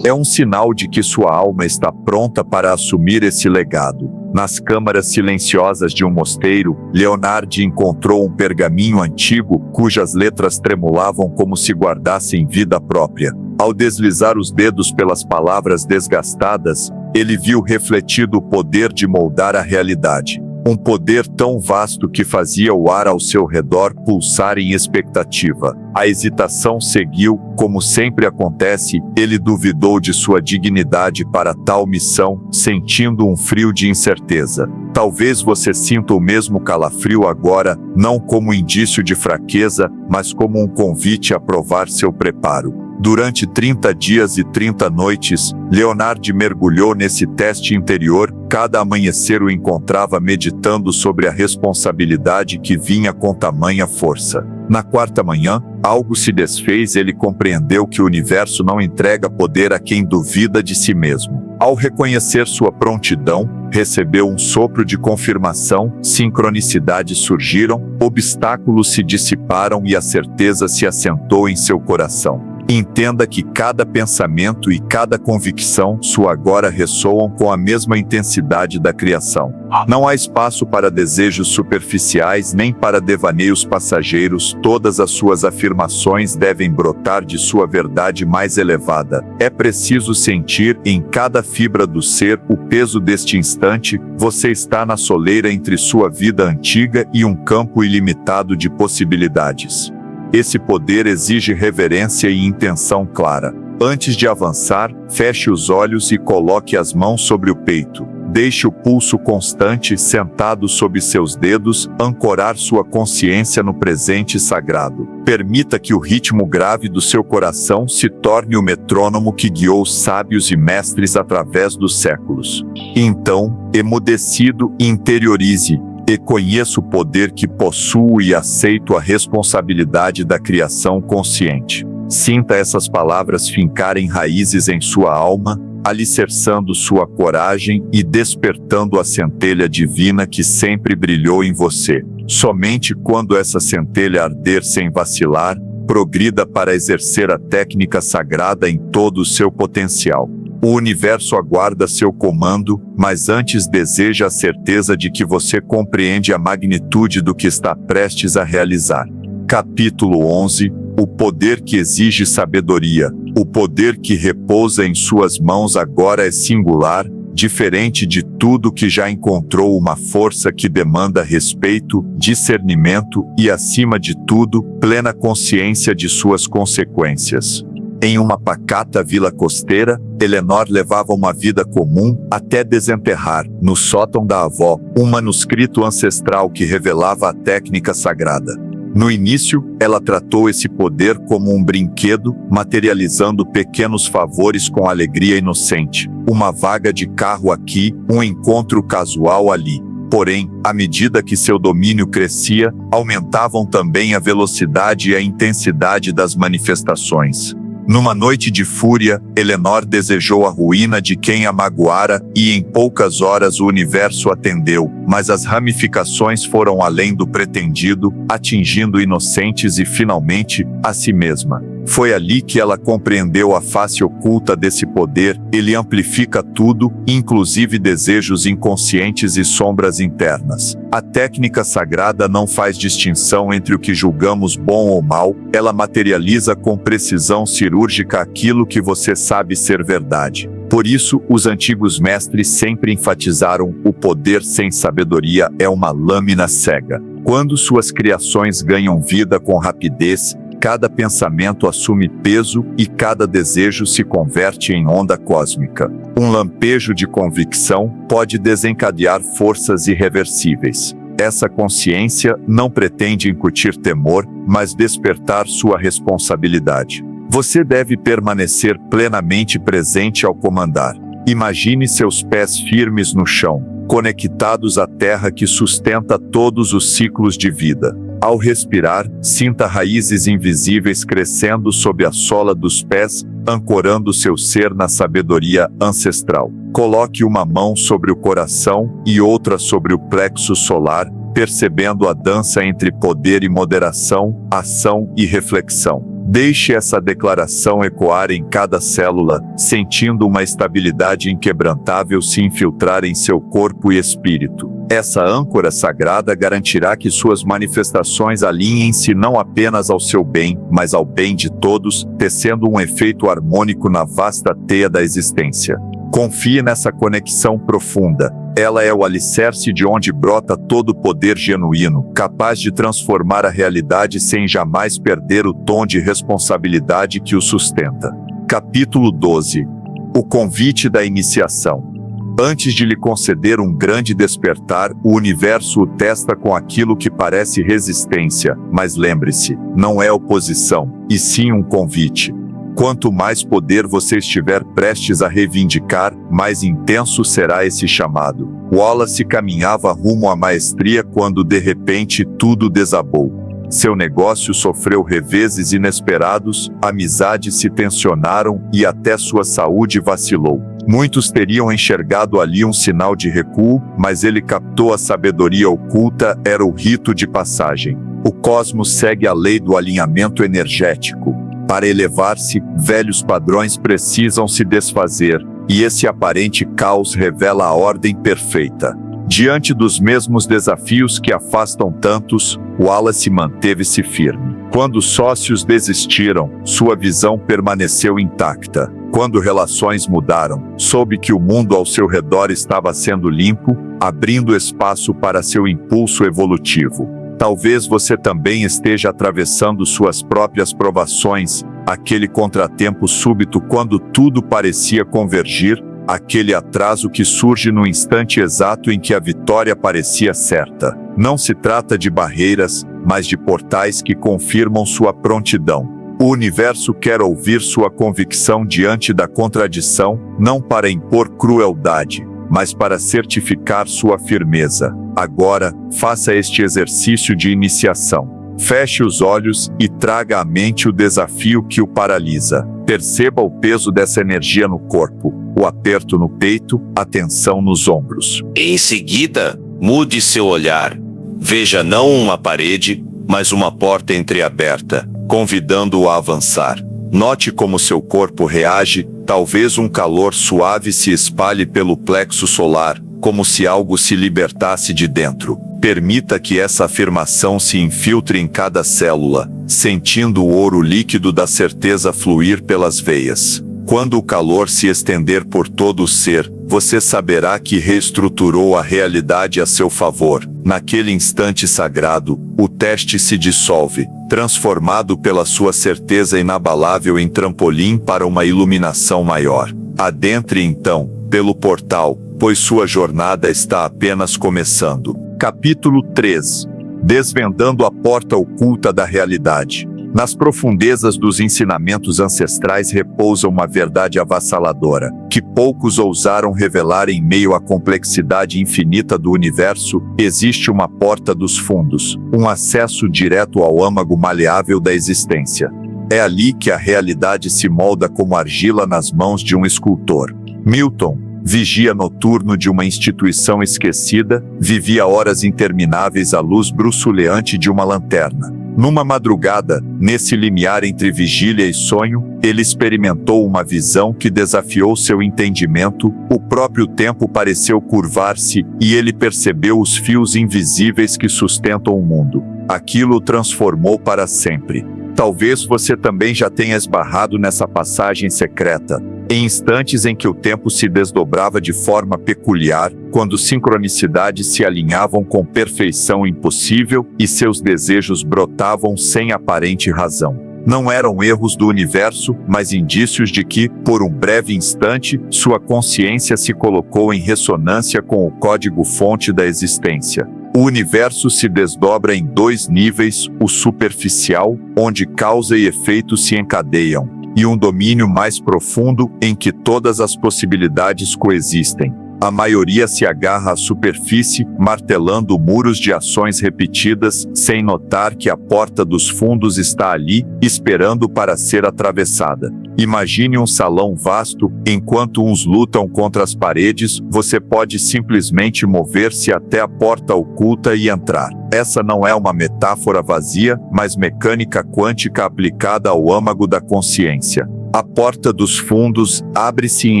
Speaker 1: É um sinal de que sua alma está pronta para assumir esse legado. Nas câmaras silenciosas de um mosteiro, Leonard encontrou um pergaminho antigo, cujas letras tremulavam como se guardassem vida própria. Ao deslizar os dedos pelas palavras desgastadas, ele viu refletido o poder de moldar a realidade. Um poder tão vasto que fazia o ar ao seu redor pulsar em expectativa. A hesitação seguiu, como sempre acontece, ele duvidou de sua dignidade para tal missão, sentindo um frio de incerteza. Talvez você sinta o mesmo calafrio agora, não como indício de fraqueza, mas como um convite a provar seu preparo. Durante 30 dias e 30 noites, Leonard mergulhou nesse teste interior. Cada amanhecer o encontrava meditando sobre a responsabilidade que vinha com tamanha força. Na quarta manhã, algo se desfez e ele compreendeu que o universo não entrega poder a quem duvida de si mesmo. Ao reconhecer sua prontidão, recebeu um sopro de confirmação, sincronicidades surgiram, obstáculos se dissiparam e a certeza se assentou em seu coração. Entenda que cada pensamento e cada convicção sua agora ressoam com a mesma intensidade da criação. Não há espaço para desejos superficiais nem para devaneios passageiros. Todas as suas afirmações devem brotar de sua verdade mais elevada. É preciso sentir em cada fibra do ser o peso deste instante. Você está na soleira entre sua vida antiga e um campo ilimitado de possibilidades. Esse poder exige reverência e intenção clara. Antes de avançar, feche os olhos e coloque as mãos sobre o peito. Deixe o pulso constante sentado sob seus dedos, ancorar sua consciência no presente sagrado. Permita que o ritmo grave do seu coração se torne o metrônomo que guiou sábios e mestres através dos séculos. Então, emudecido, interiorize e conheço o poder que possuo e aceito a responsabilidade da criação consciente. Sinta essas palavras fincarem raízes em sua alma, alicerçando sua coragem e despertando a centelha divina que sempre brilhou em você. Somente quando essa centelha arder sem vacilar, progrida para exercer a técnica sagrada em todo o seu potencial. O universo aguarda seu comando, mas antes deseja a certeza de que você compreende a magnitude do que está prestes a realizar. Capítulo 11. O poder que exige sabedoria. O poder que repousa em suas mãos agora é singular, diferente de tudo que já encontrou, uma força que demanda respeito, discernimento e, acima de tudo, plena consciência de suas consequências. Em uma pacata vila costeira, Eleanor levava uma vida comum até desenterrar, no sótão da avó, um manuscrito ancestral que revelava a técnica sagrada. No início, ela tratou esse poder como um brinquedo, materializando pequenos favores com alegria inocente. Uma vaga de carro aqui, um encontro casual ali. Porém, à medida que seu domínio crescia, aumentavam também a velocidade e a intensidade das manifestações. Numa noite de fúria, Eleanor desejou a ruína de quem a magoara, e em poucas horas o universo atendeu, mas as ramificações foram além do pretendido, atingindo inocentes e, finalmente, a si mesma. Foi ali que ela compreendeu a face oculta desse poder. Ele amplifica tudo, inclusive desejos inconscientes e sombras internas. A técnica sagrada não faz distinção entre o que julgamos bom ou mal, ela materializa com precisão cirúrgica aquilo que você sabe ser verdade. Por isso, os antigos mestres sempre enfatizaram: o poder sem sabedoria é uma lâmina cega. Quando suas criações ganham vida com rapidez, cada pensamento assume peso e cada desejo se converte em onda cósmica. Um lampejo de convicção pode desencadear forças irreversíveis. Essa consciência não pretende incutir temor, mas despertar sua responsabilidade. Você deve permanecer plenamente presente ao comandar. Imagine seus pés firmes no chão, conectados à terra que sustenta todos os ciclos de vida. Ao respirar, sinta raízes invisíveis crescendo sob a sola dos pés, ancorando seu ser na sabedoria ancestral. Coloque uma mão sobre o coração e outra sobre o plexo solar, percebendo a dança entre poder e moderação, ação e reflexão. Deixe essa declaração ecoar em cada célula, sentindo uma estabilidade inquebrantável se infiltrar em seu corpo e espírito. Essa âncora sagrada garantirá que suas manifestações alinhem-se não apenas ao seu bem, mas ao bem de todos, tecendo um efeito harmônico na vasta teia da existência. Confie nessa conexão profunda. Ela é o alicerce de onde brota todo o poder genuíno, capaz de transformar a realidade sem jamais perder o tom de responsabilidade que o sustenta. Capítulo 12. O convite da iniciação. Antes de lhe conceder um grande despertar, o universo o testa com aquilo que parece resistência, mas lembre-se, não é oposição, e sim um convite. Quanto mais poder você estiver prestes a reivindicar, mais intenso será esse chamado. Wallace caminhava rumo à maestria quando de repente tudo desabou. Seu negócio sofreu reveses inesperados, amizades se tensionaram e até sua saúde vacilou. Muitos teriam enxergado ali um sinal de recuo, mas ele captou a sabedoria oculta, era o rito de passagem. O cosmos segue a lei do alinhamento energético. Para elevar-se, velhos padrões precisam se desfazer, e esse aparente caos revela a ordem perfeita. Diante dos mesmos desafios que afastam tantos, Wallace manteve-se firme. Quando sócios desistiram, sua visão permaneceu intacta. Quando relações mudaram, soube que o mundo ao seu redor estava sendo limpo, abrindo espaço para seu impulso evolutivo. Talvez você também esteja atravessando suas próprias provações, aquele contratempo súbito quando tudo parecia convergir, aquele atraso que surge no instante exato em que a vitória parecia certa. Não se trata de barreiras, mas de portais que confirmam sua prontidão. O universo quer ouvir sua convicção diante da contradição, não para impor crueldade, mas para certificar sua firmeza. Agora, faça este exercício de iniciação. Feche os olhos e traga à mente o desafio que o paralisa. Perceba o peso dessa energia no corpo, o aperto no peito, a tensão nos ombros.
Speaker 2: Em seguida, mude seu olhar. Veja não uma parede, mas uma porta entreaberta, convidando-o a avançar. Note como seu corpo reage, talvez um calor suave se espalhe pelo plexo solar, como se algo se libertasse de dentro. Permita que essa afirmação se infiltre em cada célula, sentindo o ouro líquido da certeza fluir pelas veias. Quando o calor se estender por todo o ser, você saberá que reestruturou a realidade a seu favor. Naquele instante sagrado, o teste se dissolve, transformado pela sua certeza inabalável em trampolim para uma iluminação maior. Adentre então, pelo portal, pois sua jornada está apenas começando. Capítulo 3. Desvendando a porta oculta da realidade. Nas profundezas dos ensinamentos ancestrais repousa uma verdade avassaladora, que poucos ousaram revelar em meio à complexidade infinita do universo. Existe uma porta dos fundos, um acesso direto ao âmago maleável da existência. É ali que a realidade se molda como argila nas mãos de um escultor. Milton, vigia noturno de uma instituição esquecida, vivia horas intermináveis à luz bruçuleante de uma lanterna. Numa madrugada, nesse limiar entre vigília e sonho, ele experimentou uma visão que desafiou seu entendimento. O próprio tempo pareceu curvar-se, e ele percebeu os fios invisíveis que sustentam o mundo. Aquilo o transformou para sempre. Talvez você também já tenha esbarrado nessa passagem secreta. Em instantes em que o tempo se desdobrava de forma peculiar, quando sincronicidades se alinhavam com perfeição impossível e seus desejos brotavam sem aparente razão. Não eram erros do universo, mas indícios de que, por um breve instante, sua consciência se colocou em ressonância com o código-fonte da existência. O universo se desdobra em dois níveis, o superficial, onde causa e efeito se encadeiam, e um domínio mais profundo, em que todas as possibilidades coexistem. A maioria se agarra à superfície, martelando muros de ações repetidas, sem notar que a porta dos fundos está ali, esperando para ser atravessada. Imagine um salão vasto, enquanto uns lutam contra as paredes, você pode simplesmente mover-se até a porta oculta e entrar. Essa não é uma metáfora vazia, mas mecânica quântica aplicada ao âmago da consciência. A porta dos fundos abre-se em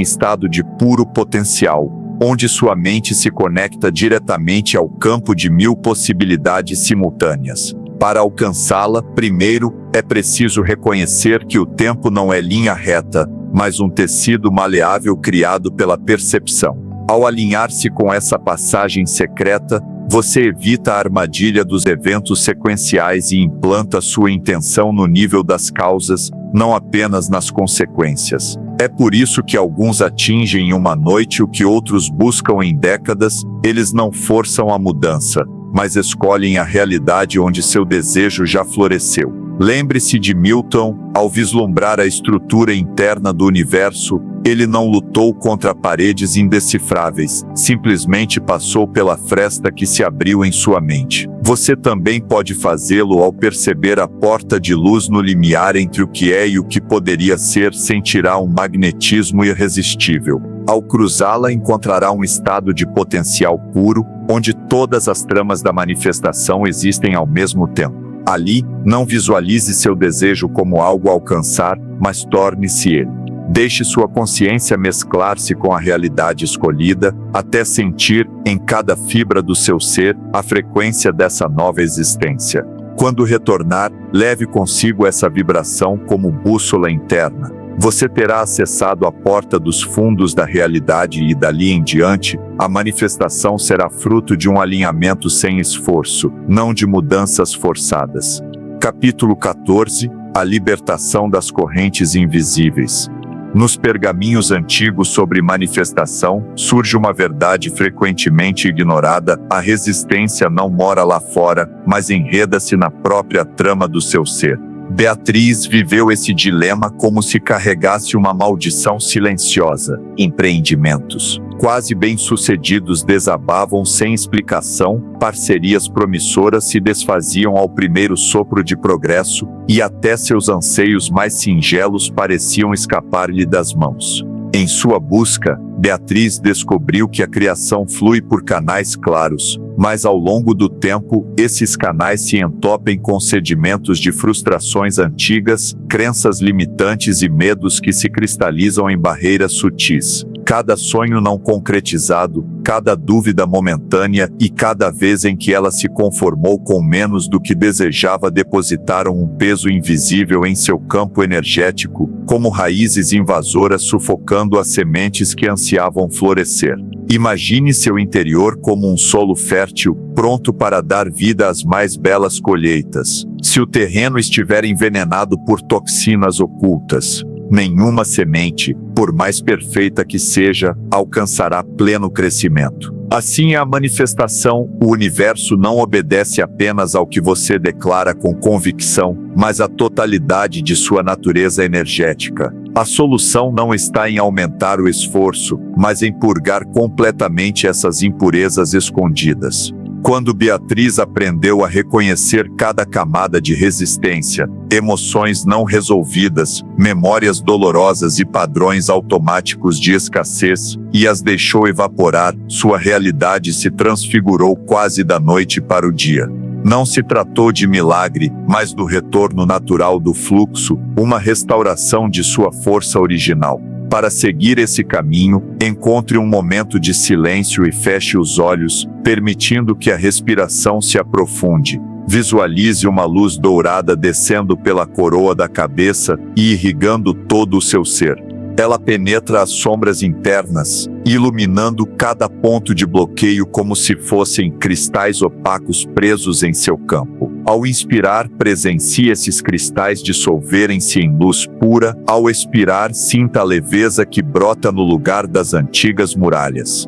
Speaker 2: estado de puro potencial, onde sua mente se conecta diretamente ao campo de 1000 possibilidades simultâneas. Para alcançá-la, primeiro, é preciso reconhecer que o tempo não é linha reta, mas um tecido maleável criado pela percepção. Ao alinhar-se com essa passagem secreta, você evita a armadilha dos eventos sequenciais e implanta sua intenção no nível das causas, não apenas nas consequências. É por isso que alguns atingem em uma noite o que outros buscam em décadas. Eles não forçam a mudança, mas escolhem a realidade onde seu desejo já floresceu.
Speaker 1: Lembre-se de Milton, ao vislumbrar a estrutura interna do universo, ele não lutou contra paredes indecifráveis, simplesmente passou pela fresta que se abriu em sua mente. Você também pode fazê-lo ao perceber a porta de luz no limiar entre o que é e o que poderia ser, sentirá um magnetismo irresistível. Ao cruzá-la, encontrará um estado de potencial puro, onde todas as tramas da manifestação existem ao mesmo tempo. Ali, não visualize seu desejo como algo a alcançar, mas torne-se ele. Deixe sua consciência mesclar-se com a realidade escolhida, até sentir, em cada fibra do seu ser, a frequência dessa nova existência. Quando retornar, leve consigo essa vibração como bússola interna. Você terá acessado a porta dos fundos da realidade e dali em diante, a manifestação será fruto de um alinhamento sem esforço, não de mudanças forçadas. Capítulo 14 – A libertação das correntes invisíveis. Nos pergaminhos antigos sobre manifestação, surge uma verdade frequentemente ignorada: a resistência não mora lá fora, mas enreda-se na própria trama do seu ser. Beatriz viveu esse dilema como se carregasse uma maldição silenciosa. Empreendimentos quase bem-sucedidos desabavam sem explicação, parcerias promissoras se desfaziam ao primeiro sopro de progresso, e até seus anseios mais singelos pareciam escapar-lhe das mãos. Em sua busca, Beatriz descobriu que a criação flui por canais claros, mas ao longo do tempo, esses canais se entopem com sedimentos de frustrações antigas, crenças limitantes e medos que se cristalizam em barreiras sutis. Cada sonho não concretizado, cada dúvida momentânea e cada vez em que ela se conformou com menos do que desejava depositaram um peso invisível em seu campo energético, como raízes invasoras sufocando as sementes que ansiavam florescer. Imagine seu interior como um solo fértil, pronto para dar vida às mais belas colheitas. Se o terreno estiver envenenado por toxinas ocultas, nenhuma semente, por mais perfeita que seja, alcançará pleno crescimento. Assim é a manifestação: o universo não obedece apenas ao que você declara com convicção, mas à totalidade de sua natureza energética. A solução não está em aumentar o esforço, mas em purgar completamente essas impurezas escondidas. Quando Beatriz aprendeu a reconhecer cada camada de resistência, emoções não resolvidas, memórias dolorosas e padrões automáticos de escassez, e as deixou evaporar, sua realidade se transfigurou quase da noite para o dia. Não se tratou de milagre, mas do retorno natural do fluxo, uma restauração de sua força original. Para seguir esse caminho, encontre um momento de silêncio e feche os olhos, permitindo que a respiração se aprofunde. Visualize uma luz dourada descendo pela coroa da cabeça e irrigando todo o seu ser. Ela penetra as sombras internas, iluminando cada ponto de bloqueio como se fossem cristais opacos presos em seu campo. Ao inspirar, presencie esses cristais dissolverem-se em luz pura. Ao expirar, sinta a leveza que brota no lugar das antigas muralhas.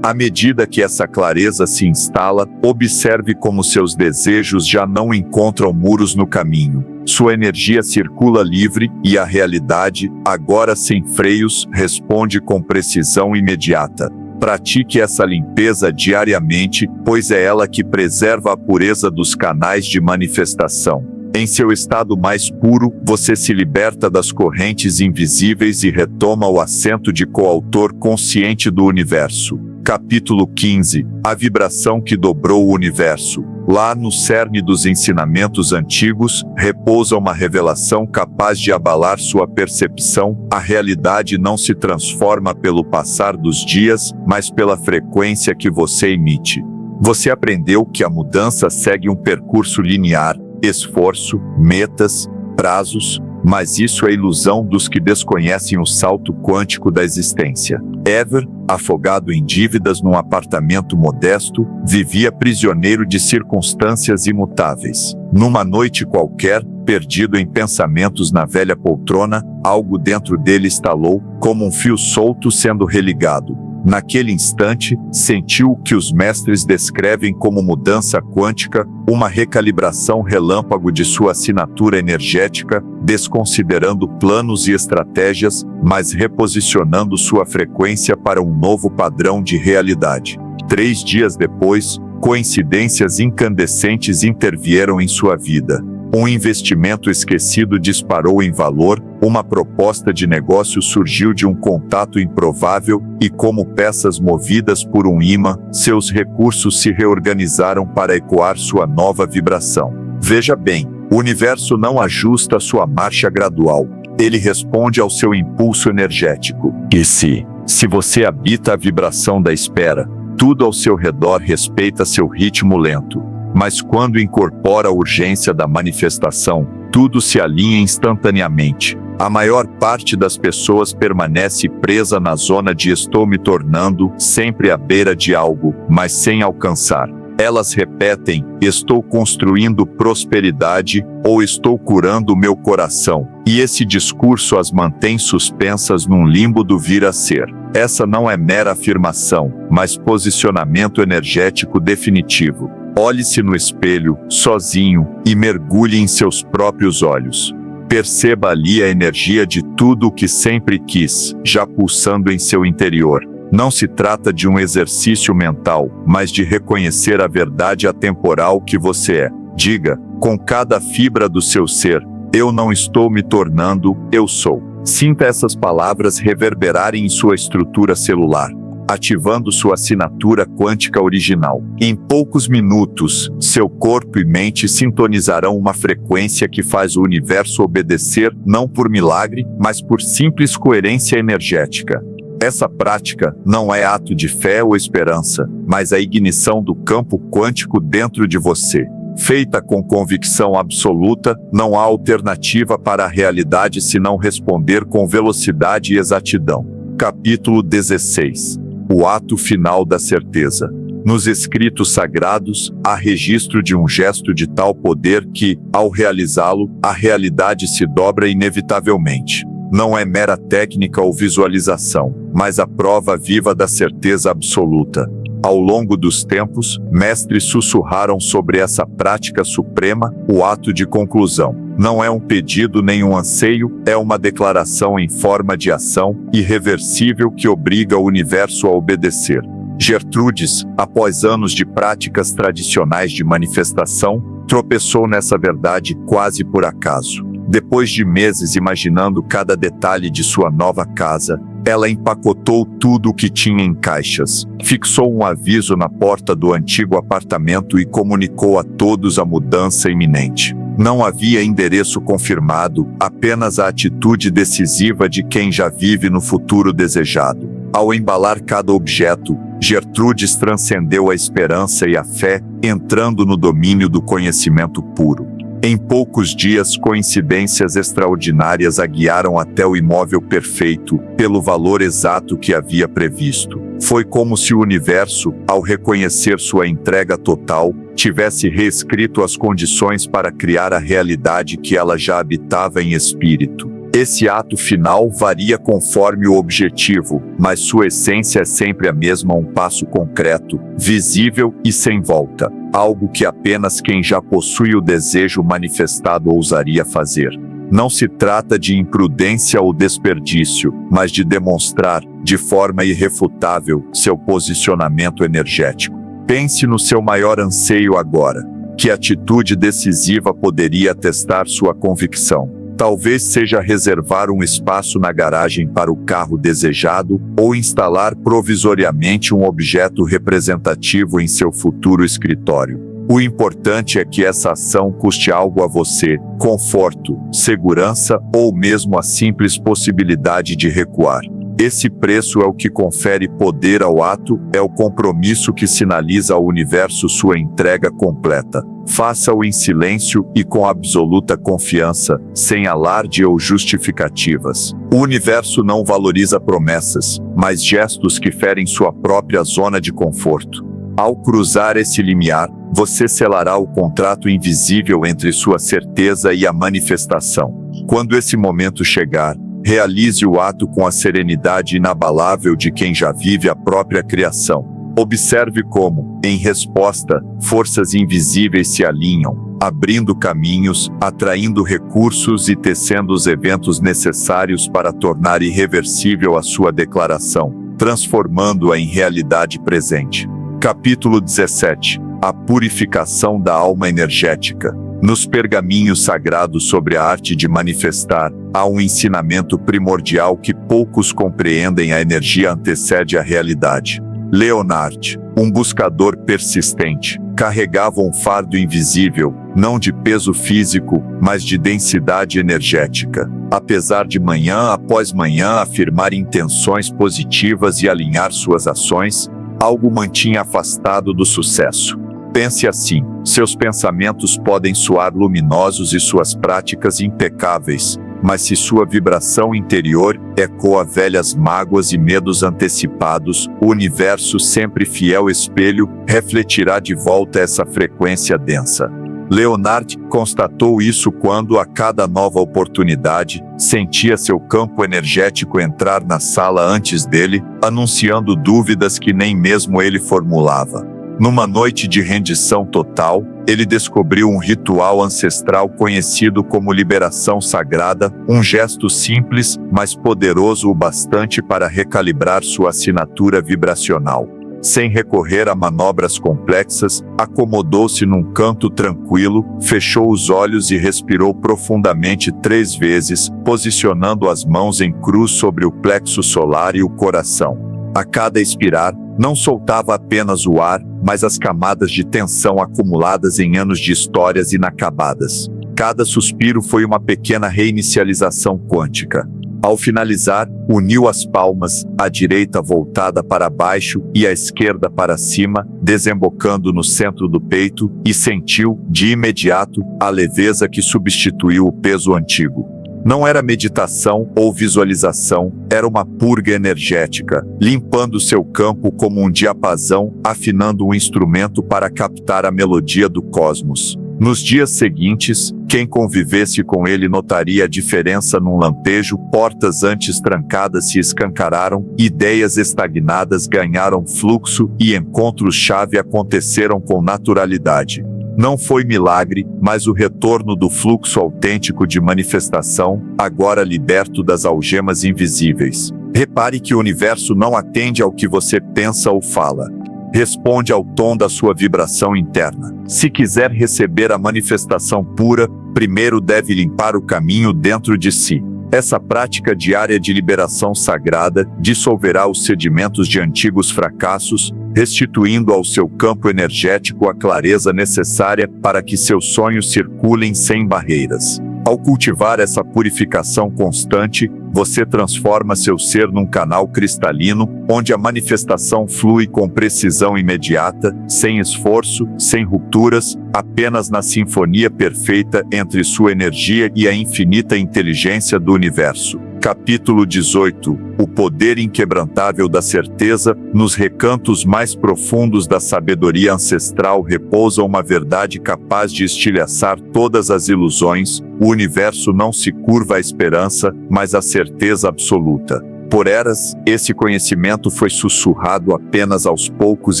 Speaker 1: À medida que essa clareza se instala, observe como seus desejos já não encontram muros no caminho. Sua energia circula livre e a realidade, agora sem freios, responde com precisão imediata. Pratique essa limpeza diariamente, pois é ela que preserva a pureza dos canais de manifestação. Em seu estado mais puro, você se liberta das correntes invisíveis e retoma o assento de coautor consciente do universo. Capítulo 15 – A vibração que dobrou o universo. Lá no cerne dos ensinamentos antigos, repousa uma revelação capaz de abalar sua percepção. A realidade não se transforma pelo passar dos dias, mas pela frequência que você emite. Você aprendeu que a mudança segue um percurso linear: esforço, metas, prazos, mas isso é ilusão dos que desconhecem o salto quântico da existência. Ever, afogado em dívidas num apartamento modesto, vivia prisioneiro de circunstâncias imutáveis. Numa noite qualquer, perdido em pensamentos na velha poltrona, algo dentro dele estalou, como um fio solto sendo religado. Naquele instante, sentiu o que os mestres descrevem como mudança quântica, uma recalibração relâmpago de sua assinatura energética, desconsiderando planos e estratégias, mas reposicionando sua frequência para um novo padrão de realidade. 3 dias depois, coincidências incandescentes intervieram em sua vida. Um investimento esquecido disparou em valor, uma proposta de negócio surgiu de um contato improvável, e como peças movidas por um ímã, seus recursos se reorganizaram para ecoar sua nova vibração. Veja bem, o universo não ajusta sua marcha gradual, ele responde ao seu impulso energético. E se você habita a vibração da espera, tudo ao seu redor respeita seu ritmo lento. Mas quando incorpora a urgência da manifestação, tudo se alinha instantaneamente. A maior parte das pessoas permanece presa na zona de estou me tornando, sempre à beira de algo, mas sem alcançar. Elas repetem, estou construindo prosperidade, ou estou curando o meu coração, e esse discurso as mantém suspensas num limbo do vir a ser. Essa não é mera afirmação, mas posicionamento energético definitivo. Olhe-se no espelho, sozinho, e mergulhe em seus próprios olhos. Perceba ali a energia de tudo o que sempre quis, já pulsando em seu interior. Não se trata de um exercício mental, mas de reconhecer a verdade atemporal que você é. Diga, com cada fibra do seu ser, eu não estou me tornando, eu sou. Sinta essas palavras reverberarem em sua estrutura celular, ativando sua assinatura quântica original. Em poucos minutos, seu corpo e mente sintonizarão uma frequência que faz o universo obedecer, não por milagre, mas por simples coerência energética. Essa prática não é ato de fé ou esperança, mas a ignição do campo quântico dentro de você. Feita com convicção absoluta, não há alternativa para a realidade senão responder com velocidade e exatidão. Capítulo 16. O ato final da certeza. Nos escritos sagrados, há registro de um gesto de tal poder que, ao realizá-lo, a realidade se dobra inevitavelmente. Não é mera técnica ou visualização, mas a prova viva da certeza absoluta. Ao longo dos tempos, mestres sussurraram sobre essa prática suprema, o ato de conclusão. Não é um pedido nem um anseio, é uma declaração em forma de ação, irreversível que obriga o universo a obedecer. Gertrudes, após anos de práticas tradicionais de manifestação, tropeçou nessa verdade quase por acaso. Depois de meses imaginando cada detalhe de sua nova casa, ela empacotou tudo o que tinha em caixas, fixou um aviso na porta do antigo apartamento e comunicou a todos a mudança iminente. Não havia endereço confirmado, apenas a atitude decisiva de quem já vive no futuro desejado. Ao embalar cada objeto, Gertrudes transcendeu a esperança e a fé, entrando no domínio do conhecimento puro. Em poucos dias, coincidências extraordinárias a guiaram até o imóvel perfeito, pelo valor exato que havia previsto. Foi como se o universo, ao reconhecer sua entrega total, tivesse reescrito as condições para criar a realidade que ela já habitava em espírito. Esse ato final varia conforme o objetivo, mas sua essência é sempre a mesma, um passo concreto, visível e sem volta. Algo que apenas quem já possui o desejo manifestado ousaria fazer. Não se trata de imprudência ou desperdício, mas de demonstrar, de forma irrefutável, seu posicionamento energético. Pense no seu maior anseio agora. Que atitude decisiva poderia atestar sua convicção? Talvez seja reservar um espaço na garagem para o carro desejado, ou instalar provisoriamente um objeto representativo em seu futuro escritório. O importante é que essa ação custe algo a você: conforto, segurança ou mesmo a simples possibilidade de recuar. Esse preço é o que confere poder ao ato, é o compromisso que sinaliza ao universo sua entrega completa. Faça-o em silêncio e com absoluta confiança, sem alarde ou justificativas. O universo não valoriza promessas, mas gestos que ferem sua própria zona de conforto. Ao cruzar esse limiar, você selará o contrato invisível entre sua certeza e a manifestação. Quando esse momento chegar, Realize o ato com a serenidade inabalável de quem já vive a própria criação. Observe como, em resposta, forças invisíveis se alinham, abrindo caminhos, atraindo recursos e tecendo os eventos necessários para tornar irreversível a sua declaração, transformando-a em realidade presente. Capítulo 17. A purificação da alma energética. Nos pergaminhos sagrados sobre a arte de manifestar, há um ensinamento primordial que poucos compreendem: a energia antecede a realidade. Leonard, um buscador persistente, carregava um fardo invisível, não de peso físico, mas de densidade energética. Apesar de manhã após manhã afirmar intenções positivas e alinhar suas ações, algo mantinha afastado do sucesso. Pense assim: seus pensamentos podem soar luminosos e suas práticas impecáveis, mas se sua vibração interior ecoa velhas mágoas e medos antecipados, o universo, sempre fiel espelho, refletirá de volta essa frequência densa. Leonard constatou isso quando, a cada nova oportunidade, sentia seu campo energético entrar na sala antes dele, anunciando dúvidas que nem mesmo ele formulava. Numa noite de rendição total, ele descobriu um ritual ancestral conhecido como liberação sagrada, um gesto simples, mas poderoso o bastante para recalibrar sua assinatura vibracional. Sem recorrer a manobras complexas, acomodou-se num canto tranquilo, fechou os olhos e respirou profundamente 3 vezes, posicionando as mãos em cruz sobre o plexo solar e o coração. A cada expirar, não soltava apenas o ar, mas as camadas de tensão acumuladas em anos de histórias inacabadas. Cada suspiro foi uma pequena reinicialização quântica. Ao finalizar, uniu as palmas, a direita voltada para baixo e a esquerda para cima, desembocando no centro do peito, e sentiu, de imediato, a leveza que substituiu o peso antigo. Não era meditação ou visualização, era uma purga energética, limpando seu campo como um diapasão, afinando um instrumento para captar a melodia do cosmos. Nos dias seguintes, quem convivesse com ele notaria a diferença num lampejo: portas antes trancadas se escancararam, ideias estagnadas ganharam fluxo e encontros-chave aconteceram com naturalidade. Não foi milagre, mas o retorno do fluxo autêntico de manifestação, agora liberto das algemas invisíveis. Repare que o universo não atende ao que você pensa ou fala. Responde ao tom da sua vibração interna. Se quiser receber a manifestação pura, primeiro deve limpar o caminho dentro de si. Essa prática diária de liberação sagrada dissolverá os sedimentos de antigos fracassos, restituindo ao seu campo energético a clareza necessária para que seus sonhos circulem sem barreiras. Ao cultivar essa purificação constante, você transforma seu ser num canal cristalino, onde a manifestação flui com precisão imediata, sem esforço, sem rupturas, apenas na sinfonia perfeita entre sua energia e a infinita inteligência do universo. Capítulo 18. O poder inquebrantável da certeza. Nos recantos mais profundos da sabedoria ancestral repousa uma verdade capaz de estilhaçar todas as ilusões. O universo não se curva à esperança, mas à certeza absoluta. Por eras, esse conhecimento foi sussurrado apenas aos poucos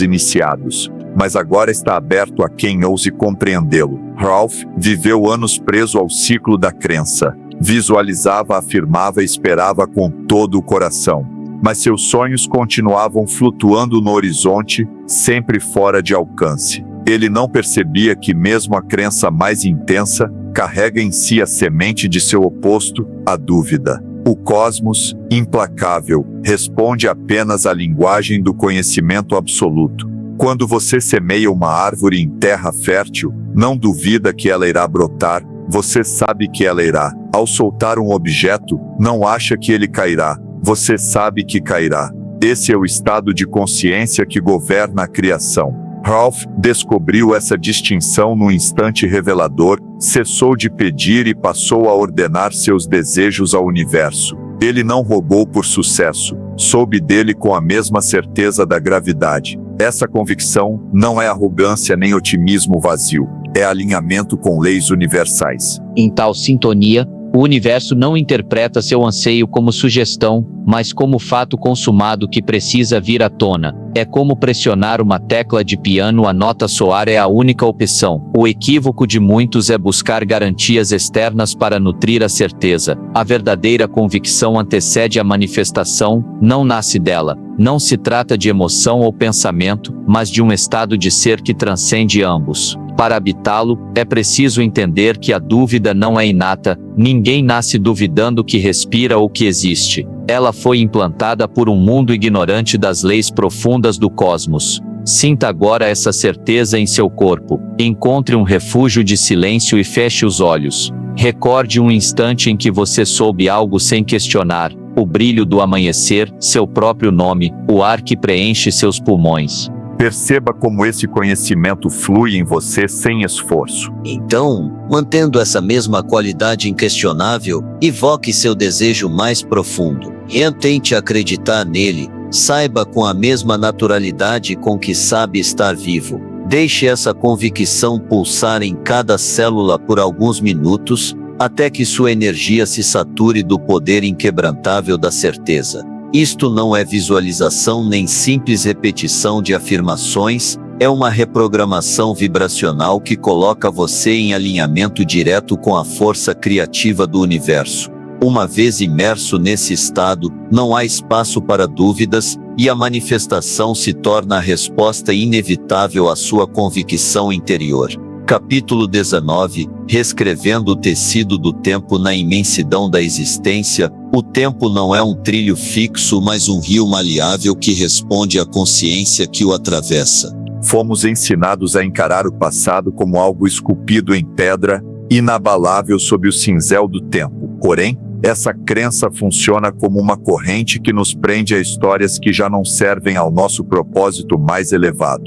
Speaker 1: iniciados, mas agora está aberto a quem ouse compreendê-lo. Ralph viveu anos preso ao ciclo da crença. Visualizava, afirmava e esperava com todo o coração. Mas seus sonhos continuavam flutuando no horizonte, sempre fora de alcance. Ele não percebia que mesmo a crença mais intensa carrega em si a semente de seu oposto, a dúvida. O cosmos, implacável, responde apenas à linguagem do conhecimento absoluto. Quando você semeia uma árvore em terra fértil, não duvida que ela irá brotar, você sabe que ela irá. Ao soltar um objeto, não acha que ele cairá, você sabe que cairá. Esse é o estado de consciência que governa a criação. Ralph descobriu essa distinção num instante revelador, cessou de pedir e passou a ordenar seus desejos ao universo. Ele não rogou por sucesso, soube dele com a mesma certeza da gravidade. Essa convicção não é arrogância nem otimismo vazio, é alinhamento com leis universais.
Speaker 3: Em tal sintonia, O universo não interpreta seu anseio como sugestão, mas como fato consumado que precisa vir à tona. É como pressionar uma tecla de piano, a nota soar é a única opção. O equívoco de muitos é buscar garantias externas para nutrir a certeza. A verdadeira convicção antecede a manifestação, não nasce dela. Não se trata de emoção ou pensamento, mas de um estado de ser que transcende ambos. Para habitá-lo, é preciso entender que a dúvida não é inata, ninguém nasce duvidando que respira ou que existe. Ela foi implantada por um mundo ignorante das leis profundas do cosmos. Sinta agora essa certeza em seu corpo. Encontre um refúgio de silêncio e feche os olhos. Recorde um instante em que você soube algo sem questionar, o brilho do amanhecer, seu próprio nome, o ar que preenche seus pulmões.
Speaker 1: Perceba como esse conhecimento flui em você sem esforço.
Speaker 4: Então, mantendo essa mesma qualidade inquestionável, evoque seu desejo mais profundo. Tente acreditar nele. Saiba com a mesma naturalidade com que sabe estar vivo. Deixe essa convicção pulsar em cada célula por alguns minutos, até que sua energia se sature do poder inquebrantável da certeza. Isto não é visualização nem simples repetição de afirmações, é uma reprogramação vibracional que coloca você em alinhamento direto com a força criativa do universo. Uma vez imerso nesse estado, não há espaço para dúvidas, e a manifestação se torna a resposta inevitável à sua convicção interior. Capítulo 19, Reescrevendo o tecido do tempo na imensidão da existência. O tempo não é um trilho fixo, mas um rio maleável que responde à consciência que o atravessa.
Speaker 1: Fomos ensinados a encarar o passado como algo esculpido em pedra, inabalável sob o cinzel do tempo. Porém, essa crença funciona como uma corrente que nos prende a histórias que já não servem ao nosso propósito mais elevado.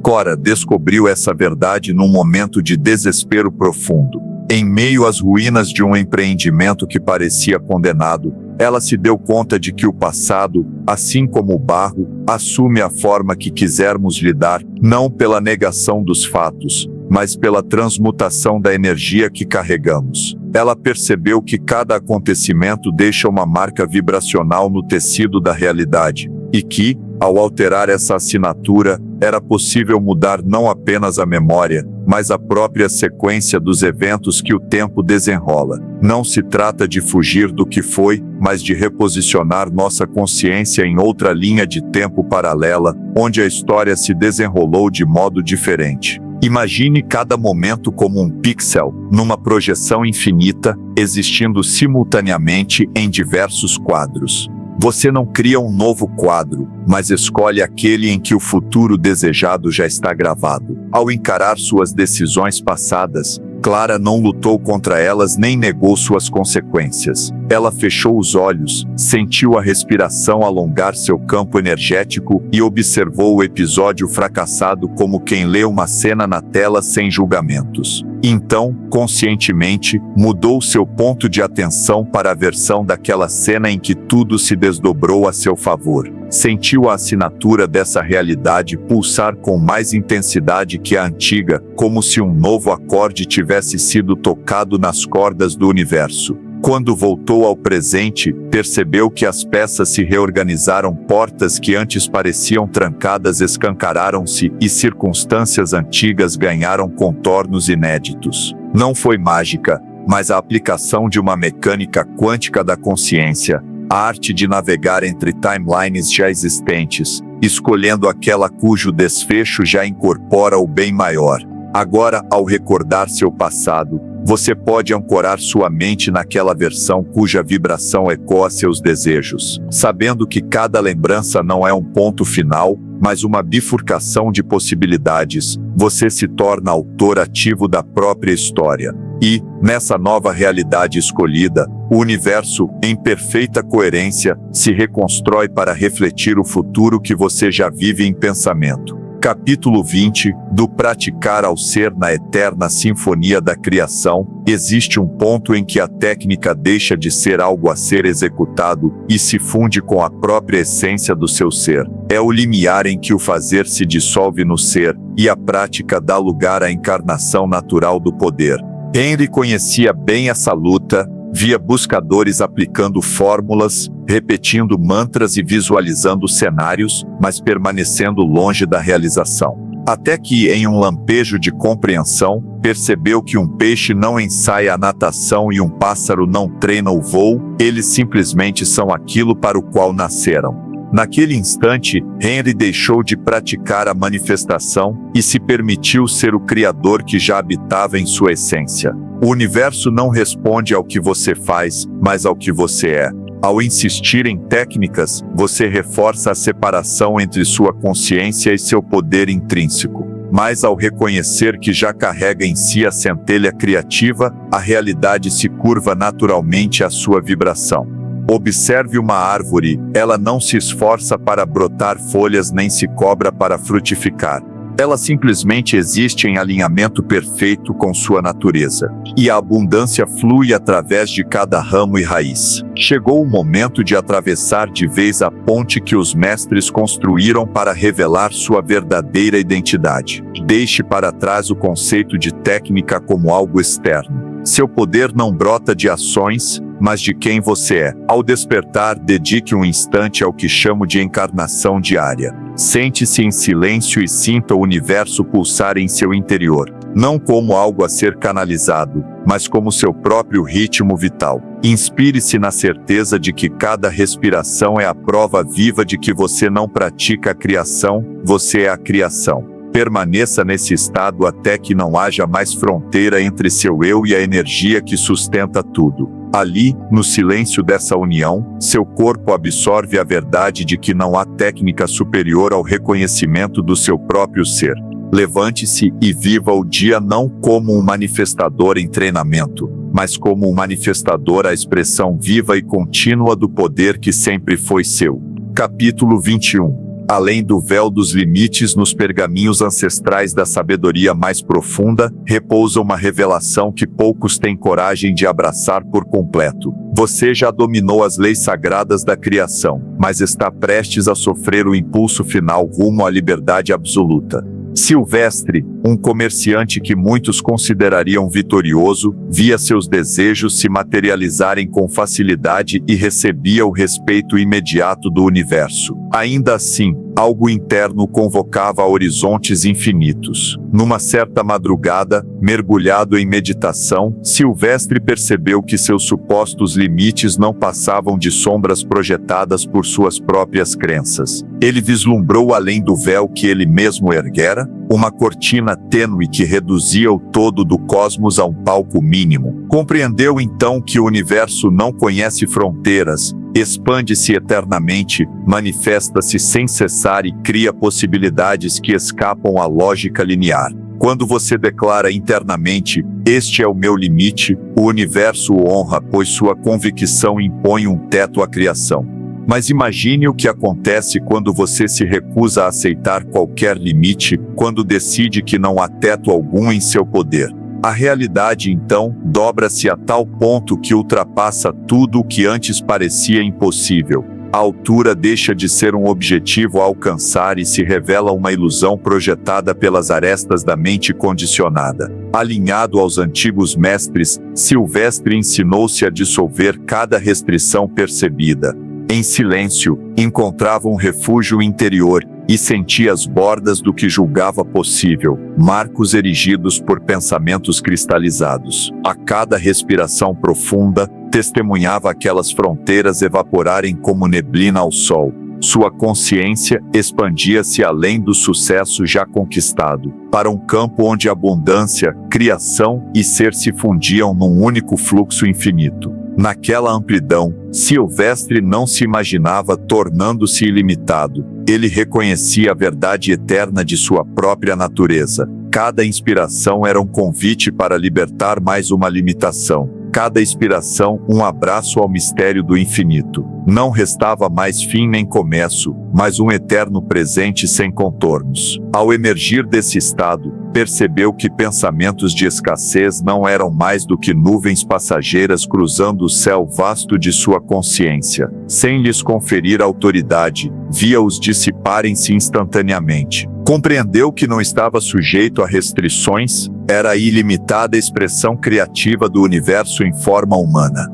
Speaker 1: Cora descobriu essa verdade num momento de desespero profundo. Em meio às ruínas de um empreendimento que parecia condenado, ela se deu conta de que o passado, assim como o barro, assume a forma que quisermos lhe dar, não pela negação dos fatos, mas pela transmutação da energia que carregamos. Ela percebeu que cada acontecimento deixa uma marca vibracional no tecido da realidade, e que, ao alterar essa assinatura, era possível mudar não apenas a memória, mas a própria sequência dos eventos que o tempo desenrola. Não se trata de fugir do que foi, mas de reposicionar nossa consciência em outra linha de tempo paralela, onde a história se desenrolou de modo diferente. Imagine cada momento como um pixel, numa projeção infinita, existindo simultaneamente em diversos quadros. Você não cria um novo quadro, mas escolhe aquele em que o futuro desejado já está gravado. Ao encarar suas decisões passadas, Clara não lutou contra elas nem negou suas consequências. Ela fechou os olhos, sentiu a respiração alongar seu campo energético e observou o episódio fracassado como quem lê uma cena na tela sem julgamentos. Então, conscientemente, mudou seu ponto de atenção para a versão daquela cena em que tudo se desdobrou a seu favor. Sentiu a assinatura dessa realidade pulsar com mais intensidade que a antiga, como se um novo acorde tivesse sido tocado nas cordas do universo. Quando voltou ao presente, percebeu que as peças se reorganizaram, portas que antes pareciam trancadas escancararam-se e circunstâncias antigas ganharam contornos inéditos. Não foi mágica, mas a aplicação de uma mecânica quântica da consciência, a arte de navegar entre timelines já existentes, escolhendo aquela cujo desfecho já incorpora o bem maior. Agora, ao recordar seu passado, você pode ancorar sua mente naquela versão cuja vibração ecoa seus desejos, sabendo que cada lembrança não é um ponto final, mas uma bifurcação de possibilidades. Você se torna autor ativo da própria história. E, nessa nova realidade escolhida, o universo, em perfeita coerência, se reconstrói para refletir o futuro que você já vive em pensamento. Capítulo 20, do praticar ao ser na eterna sinfonia da criação, existe um ponto em que a técnica deixa de ser algo a ser executado e se funde com a própria essência do seu ser. É o limiar em que o fazer se dissolve no ser, e a prática dá lugar à encarnação natural do poder. Henry conhecia bem essa luta, via buscadores aplicando fórmulas, repetindo mantras e visualizando cenários, mas permanecendo longe da realização. Até que, em um lampejo de compreensão, percebeu que um peixe não ensaia a natação e um pássaro não treina o voo, eles simplesmente são aquilo para o qual nasceram. Naquele instante, Henry deixou de praticar a manifestação e se permitiu ser o Criador que já habitava em sua essência. O universo não responde ao que você faz, mas ao que você é. Ao insistir em técnicas, você reforça a separação entre sua consciência e seu poder intrínseco. Mas ao reconhecer que já carrega em si a centelha criativa, a realidade se curva naturalmente à sua vibração. Observe uma árvore, ela não se esforça para brotar folhas nem se cobra para frutificar. Ela simplesmente existe em alinhamento perfeito com sua natureza. E a abundância flui através de cada ramo e raiz. Chegou o momento de atravessar de vez a ponte que os mestres construíram para revelar sua verdadeira identidade. Deixe para trás o conceito de técnica como algo externo. Seu poder não brota de ações, mas de quem você é. Ao despertar, dedique um instante ao que chamo de encarnação diária. Sente-se em silêncio e sinta o universo pulsar em seu interior, não como algo a ser canalizado, mas como seu próprio ritmo vital. Inspire-se na certeza de que cada respiração é a prova viva de que você não pratica a criação, você é a criação. Permaneça nesse estado até que não haja mais fronteira entre seu eu e a energia que sustenta tudo. Ali, no silêncio dessa união, seu corpo absorve a verdade de que não há técnica superior ao reconhecimento do seu próprio ser. Levante-se e viva o dia não como um manifestador em treinamento, mas como um manifestador à expressão viva e contínua do poder que sempre foi seu. Capítulo 21. Além do véu dos limites, nos pergaminhos ancestrais da sabedoria mais profunda, repousa uma revelação que poucos têm coragem de abraçar por completo. Você já dominou as leis sagradas da criação, mas está prestes a sofrer o impulso final rumo à liberdade absoluta. Silvestre, um comerciante que muitos considerariam vitorioso, via seus desejos se materializarem com facilidade e recebia o respeito imediato do universo. Ainda assim, algo interno convocava a horizontes infinitos. Numa certa madrugada, mergulhado em meditação, Silvestre percebeu que seus supostos limites não passavam de sombras projetadas por suas próprias crenças. Ele vislumbrou além do véu que ele mesmo erguera, uma cortina tênue que reduzia o todo do cosmos a um palco mínimo. Compreendeu então que o universo não conhece fronteiras, expande-se eternamente, manifesta-se sem cessar e cria possibilidades que escapam à lógica linear. Quando você declara internamente, este é o meu limite, o universo o honra, pois sua convicção impõe um teto à criação. Mas imagine o que acontece quando você se recusa a aceitar qualquer limite, quando decide que não há teto algum em seu poder. A realidade, então, dobra-se a tal ponto que ultrapassa tudo o que antes parecia impossível. A altura deixa de ser um objetivo a alcançar e se revela uma ilusão projetada pelas arestas da mente condicionada. Alinhado aos antigos mestres, Silvestre ensinou-se a dissolver cada restrição percebida. Em silêncio, encontrava um refúgio interior e sentia as bordas do que julgava possível, marcos erigidos por pensamentos cristalizados. A cada respiração profunda, testemunhava aquelas fronteiras evaporarem como neblina ao sol. Sua consciência expandia-se além do sucesso já conquistado, para um campo onde abundância, criação e ser se fundiam num único fluxo infinito. Naquela amplidão, Silvestre não se imaginava tornando-se ilimitado. Ele reconhecia a verdade eterna de sua própria natureza. Cada inspiração era um convite para libertar mais uma limitação. Cada inspiração, um abraço ao mistério do infinito. Não restava mais fim nem começo, mas um eterno presente sem contornos. Ao emergir desse estado, percebeu que pensamentos de escassez não eram mais do que nuvens passageiras cruzando o céu vasto de sua consciência. Sem lhes conferir autoridade, via-os dissiparem-se instantaneamente. Compreendeu que não estava sujeito a restrições, era a ilimitada expressão criativa do universo em forma humana.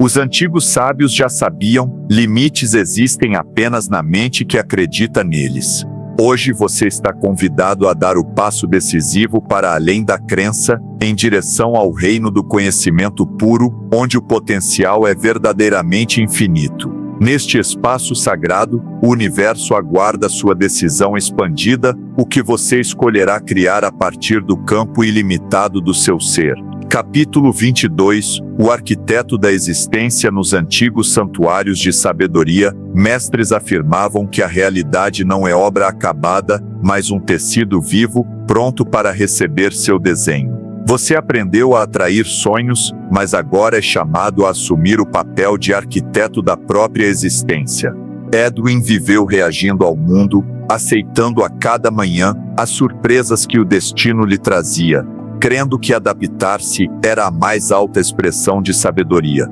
Speaker 1: Os antigos sábios já sabiam, limites existem apenas na mente que acredita neles. Hoje você está convidado a dar o passo decisivo para além da crença, em direção ao reino do conhecimento puro, onde o potencial é verdadeiramente infinito. Neste espaço sagrado, o universo aguarda sua decisão expandida, o que você escolherá criar a partir do campo ilimitado do seu ser. Capítulo 22 – O arquiteto da existência. Nos antigos santuários de sabedoria, mestres afirmavam que a realidade não é obra acabada, mas um tecido vivo, pronto para receber seu desenho. Você aprendeu a atrair sonhos, mas agora é chamado a assumir o papel de arquiteto da própria existência. Edwin viveu reagindo ao mundo, aceitando a cada manhã as surpresas que o destino lhe trazia, crendo que adaptar-se era a mais alta expressão de sabedoria.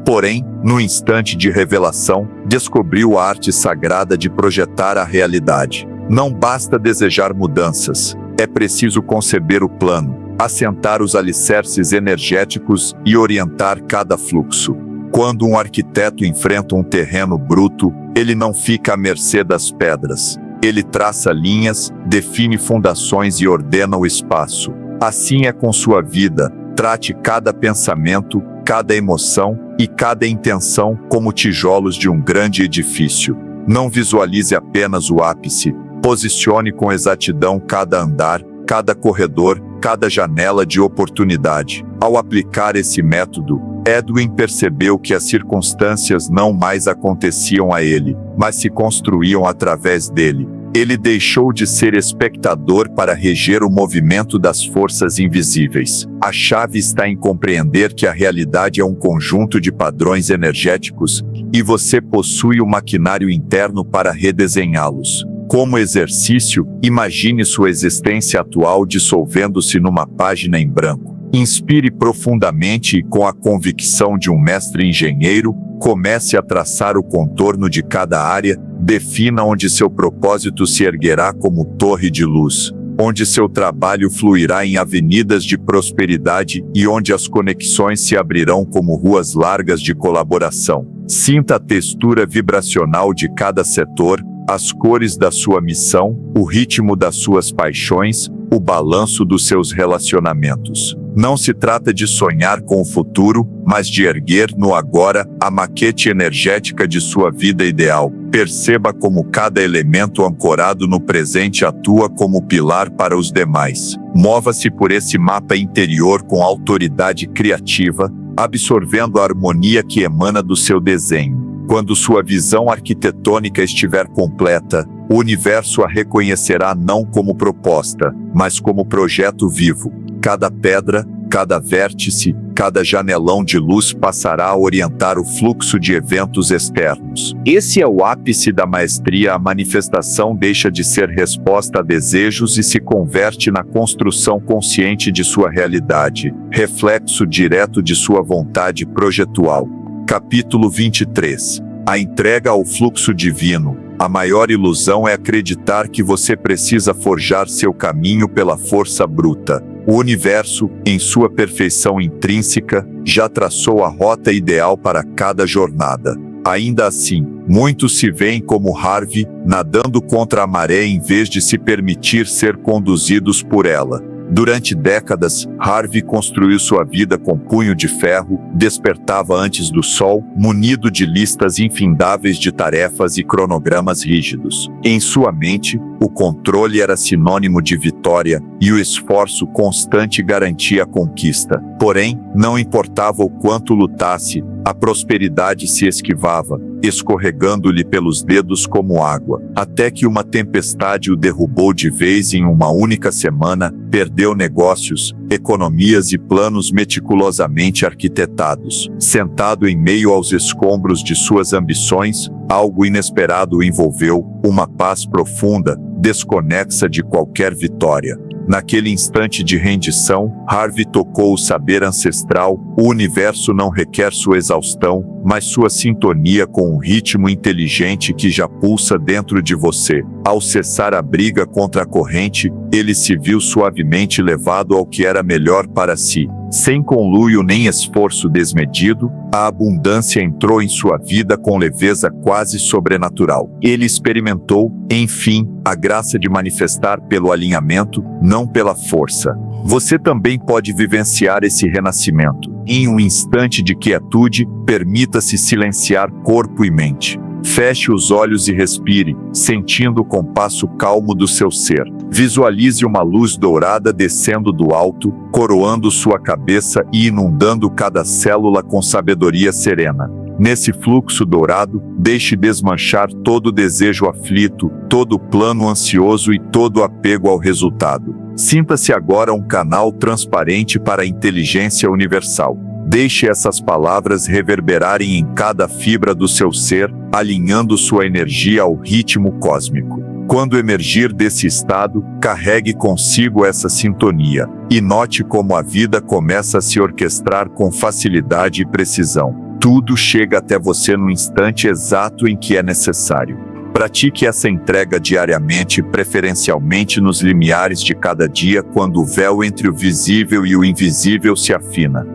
Speaker 1: Porém, no instante de revelação, descobriu a arte sagrada de projetar a realidade. Não basta desejar mudanças, é preciso conceber o plano, assentar os alicerces energéticos e orientar cada fluxo. Quando um arquiteto enfrenta um terreno bruto, ele não fica à mercê das pedras. Ele traça linhas, define fundações e ordena o espaço. Assim é com sua vida. Trate cada pensamento, cada emoção e cada intenção como tijolos de um grande edifício. Não visualize apenas o ápice. Posicione com exatidão cada andar, cada corredor, cada janela de oportunidade. Ao aplicar esse método, Edwin percebeu que as circunstâncias não mais aconteciam a ele, mas se construíam através dele. Ele deixou de ser espectador para reger o movimento das forças invisíveis. A chave está em compreender que a realidade é um conjunto de padrões energéticos, e você possui o maquinário interno para redesenhá-los. Como exercício, imagine sua existência atual dissolvendo-se numa página em branco. Inspire profundamente e, com a convicção de um mestre engenheiro, comece a traçar o contorno de cada área. Defina onde seu propósito se erguerá como torre de luz, onde seu trabalho fluirá em avenidas de prosperidade e onde as conexões se abrirão como ruas largas de colaboração. Sinta a textura vibracional de cada setor, as cores da sua missão, o ritmo das suas paixões, o balanço dos seus relacionamentos. Não se trata de sonhar com o futuro, mas de erguer no agora a maquete energética de sua vida ideal. Perceba como cada elemento ancorado no presente atua como pilar para os demais. Mova-se por esse mapa interior com autoridade criativa, absorvendo a harmonia que emana do seu desenho. Quando sua visão arquitetônica estiver completa, o universo a reconhecerá não como proposta, mas como projeto vivo. Cada pedra, cada vértice, cada janelão de luz passará a orientar o fluxo de eventos externos. Esse é o ápice da maestria. A manifestação deixa de ser resposta a desejos e se converte na construção consciente de sua realidade, reflexo direto de sua vontade projetual. Capítulo 23. A entrega ao fluxo divino. A maior ilusão é acreditar que você precisa forjar seu caminho pela força bruta. O universo, em sua perfeição intrínseca, já traçou a rota ideal para cada jornada. Ainda assim, muitos se veem como Harvey, nadando contra a maré em vez de se permitir ser conduzidos por ela. Durante décadas, Harvey construiu sua vida com punho de ferro, despertava antes do sol, munido de listas infindáveis de tarefas e cronogramas rígidos. Em sua mente, o controle era sinônimo de vitória, e o esforço constante garantia a conquista. Porém, não importava o quanto lutasse, a prosperidade se esquivava, escorregando-lhe pelos dedos como água, até que uma tempestade o derrubou de vez. Em uma única semana, perdeu negócios, economias e planos meticulosamente arquitetados. Sentado em meio aos escombros de suas ambições, algo inesperado o envolveu, uma paz profunda, desconexa de qualquer vitória. Naquele instante de rendição, Harvey tocou o saber ancestral. O universo não requer sua exaustão, mas sua sintonia com um ritmo inteligente que já pulsa dentro de você. Ao cessar a briga contra a corrente, ele se viu suavemente levado ao que era melhor para si. Sem conluio nem esforço desmedido, a abundância entrou em sua vida com leveza quase sobrenatural. Ele experimentou, enfim, a graça de manifestar pelo alinhamento, não pela força. Você também pode vivenciar esse renascimento. Em um instante de quietude, permita-se silenciar corpo e mente. Feche os olhos e respire, sentindo o compasso calmo do seu ser. Visualize uma luz dourada descendo do alto, coroando sua cabeça e inundando cada célula com sabedoria serena. Nesse fluxo dourado, deixe desmanchar todo desejo aflito, todo plano ansioso e todo apego ao resultado. Sinta-se agora um canal transparente para a inteligência universal. Deixe essas palavras reverberarem em cada fibra do seu ser, alinhando sua energia ao ritmo cósmico. Quando emergir desse estado, carregue consigo essa sintonia, e note como a vida começa a se orquestrar com facilidade e precisão. Tudo chega até você no instante exato em que é necessário. Pratique essa entrega diariamente, preferencialmente nos limiares de cada dia, quando o véu entre o visível e o invisível se afina.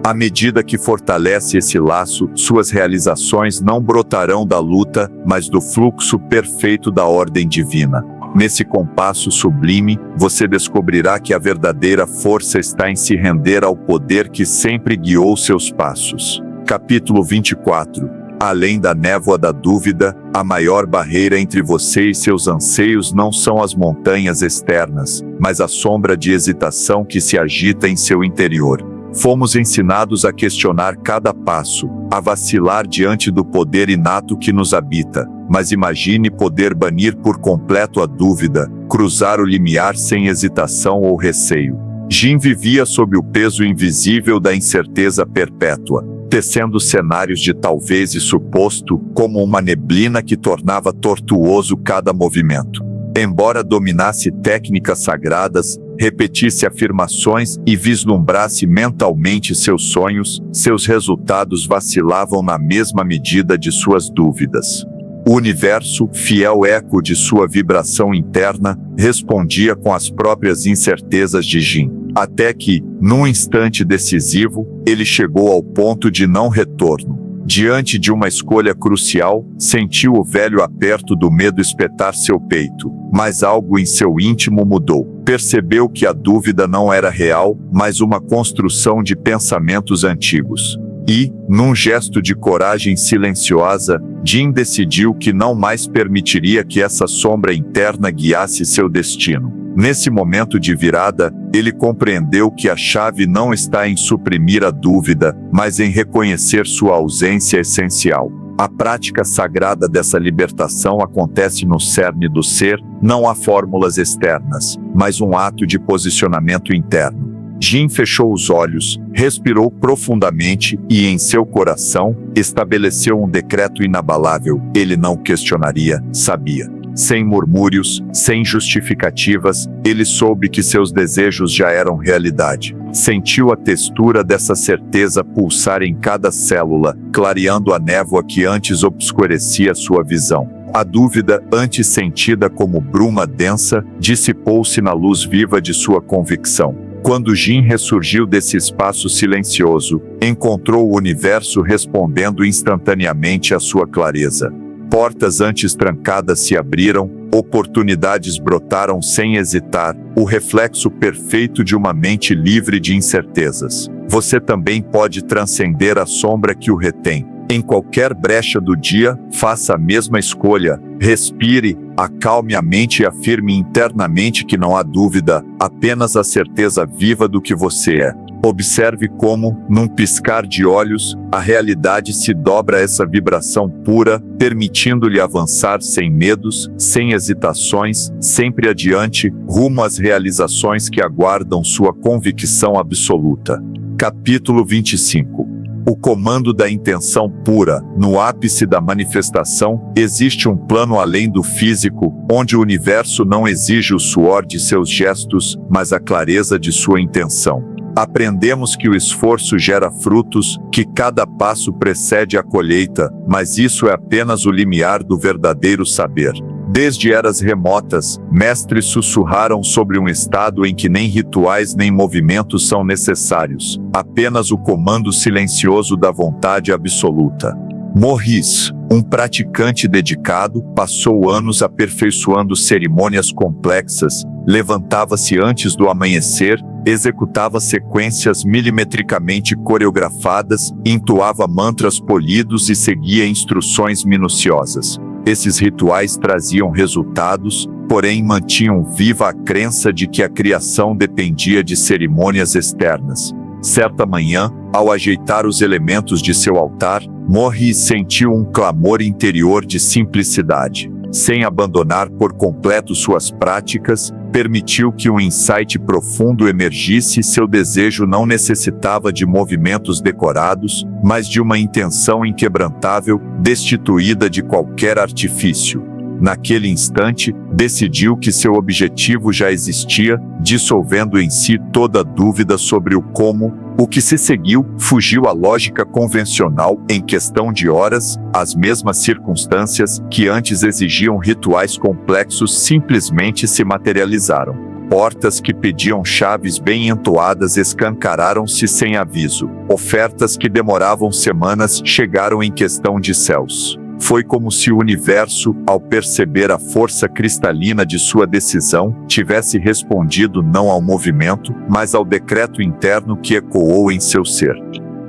Speaker 1: À medida que fortalece esse laço, suas realizações não brotarão da luta, mas do fluxo perfeito da ordem divina. Nesse compasso sublime, você descobrirá que a verdadeira força está em se render ao poder que sempre guiou seus passos. Capítulo 24. Além da névoa da dúvida, a maior barreira entre você e seus anseios não são as montanhas externas, mas a sombra de hesitação que se agita em seu interior. Fomos ensinados a questionar cada passo, a vacilar diante do poder inato que nos habita. Mas imagine poder banir por completo a dúvida, cruzar o limiar sem hesitação ou receio. Jim vivia sob o peso invisível da incerteza perpétua, tecendo cenários de talvez e suposto, como uma neblina que tornava tortuoso cada movimento. Embora dominasse técnicas sagradas, repetisse afirmações e vislumbrasse mentalmente seus sonhos, seus resultados vacilavam na mesma medida de suas dúvidas. O universo, fiel eco de sua vibração interna, respondia com as próprias incertezas de Jim. Até que, num instante decisivo, ele chegou ao ponto de não retorno. Diante de uma escolha crucial, sentiu o velho aperto do medo espetar seu peito, mas algo em seu íntimo mudou. Percebeu que a dúvida não era real, mas uma construção de pensamentos antigos. E, num gesto de coragem silenciosa, Jim decidiu que não mais permitiria que essa sombra interna guiasse seu destino. Nesse momento de virada, ele compreendeu que a chave não está em suprimir a dúvida, mas em reconhecer sua ausência essencial. A prática sagrada dessa libertação acontece no cerne do ser. Não há fórmulas externas, mas um ato de posicionamento interno. Jim fechou os olhos, respirou profundamente e, em seu coração, estabeleceu um decreto inabalável. Ele não questionaria, sabia. Sem murmúrios, sem justificativas, ele soube que seus desejos já eram realidade. Sentiu a textura dessa certeza pulsar em cada célula, clareando a névoa que antes obscurecia sua visão. A dúvida, antes sentida como bruma densa, dissipou-se na luz viva de sua convicção. Quando Jim ressurgiu desse espaço silencioso, encontrou o universo respondendo instantaneamente à sua clareza. Portas antes trancadas se abriram, oportunidades brotaram sem hesitar, o reflexo perfeito de uma mente livre de incertezas. Você também pode transcender a sombra que o retém. Em qualquer brecha do dia, faça a mesma escolha. Respire, acalme a mente e afirme internamente que não há dúvida, apenas a certeza viva do que você é. Observe como, num piscar de olhos, a realidade se dobra a essa vibração pura, permitindo-lhe avançar sem medos, sem hesitações, sempre adiante, rumo às realizações que aguardam sua convicção absoluta. Capítulo 25. O comando da intenção pura, no ápice da manifestação, existe um plano além do físico, onde o universo não exige o suor de seus gestos, mas a clareza de sua intenção. Aprendemos que o esforço gera frutos, que cada passo precede a colheita, mas isso é apenas o limiar do verdadeiro saber. Desde eras remotas, mestres sussurraram sobre um estado em que nem rituais nem movimentos são necessários, apenas o comando silencioso da vontade absoluta. Maurice, um praticante dedicado, passou anos aperfeiçoando cerimônias complexas, levantava-se antes do amanhecer, executava sequências milimetricamente coreografadas, entoava mantras polidos e seguia instruções minuciosas. Esses rituais traziam resultados, porém mantinham viva a crença de que a criação dependia de cerimônias externas. Certa manhã, ao ajeitar os elementos de seu altar, Maurice sentiu um clamor interior de simplicidade. Sem abandonar por completo suas práticas, permitiu que um insight profundo emergisse. Seu desejo não necessitava de movimentos decorados, mas de uma intenção inquebrantável, destituída de qualquer artifício. Naquele instante, decidiu que seu objetivo já existia, dissolvendo em si toda dúvida sobre o como. O que se seguiu fugiu à lógica convencional. Em questão de horas, as mesmas circunstâncias que antes exigiam rituais complexos simplesmente se materializaram. Portas que pediam chaves bem entoadas escancararam-se sem aviso. Ofertas que demoravam semanas chegaram em questão de céus. Foi como se o universo, ao perceber a força cristalina de sua decisão, tivesse respondido não ao movimento, mas ao decreto interno que ecoou em seu ser.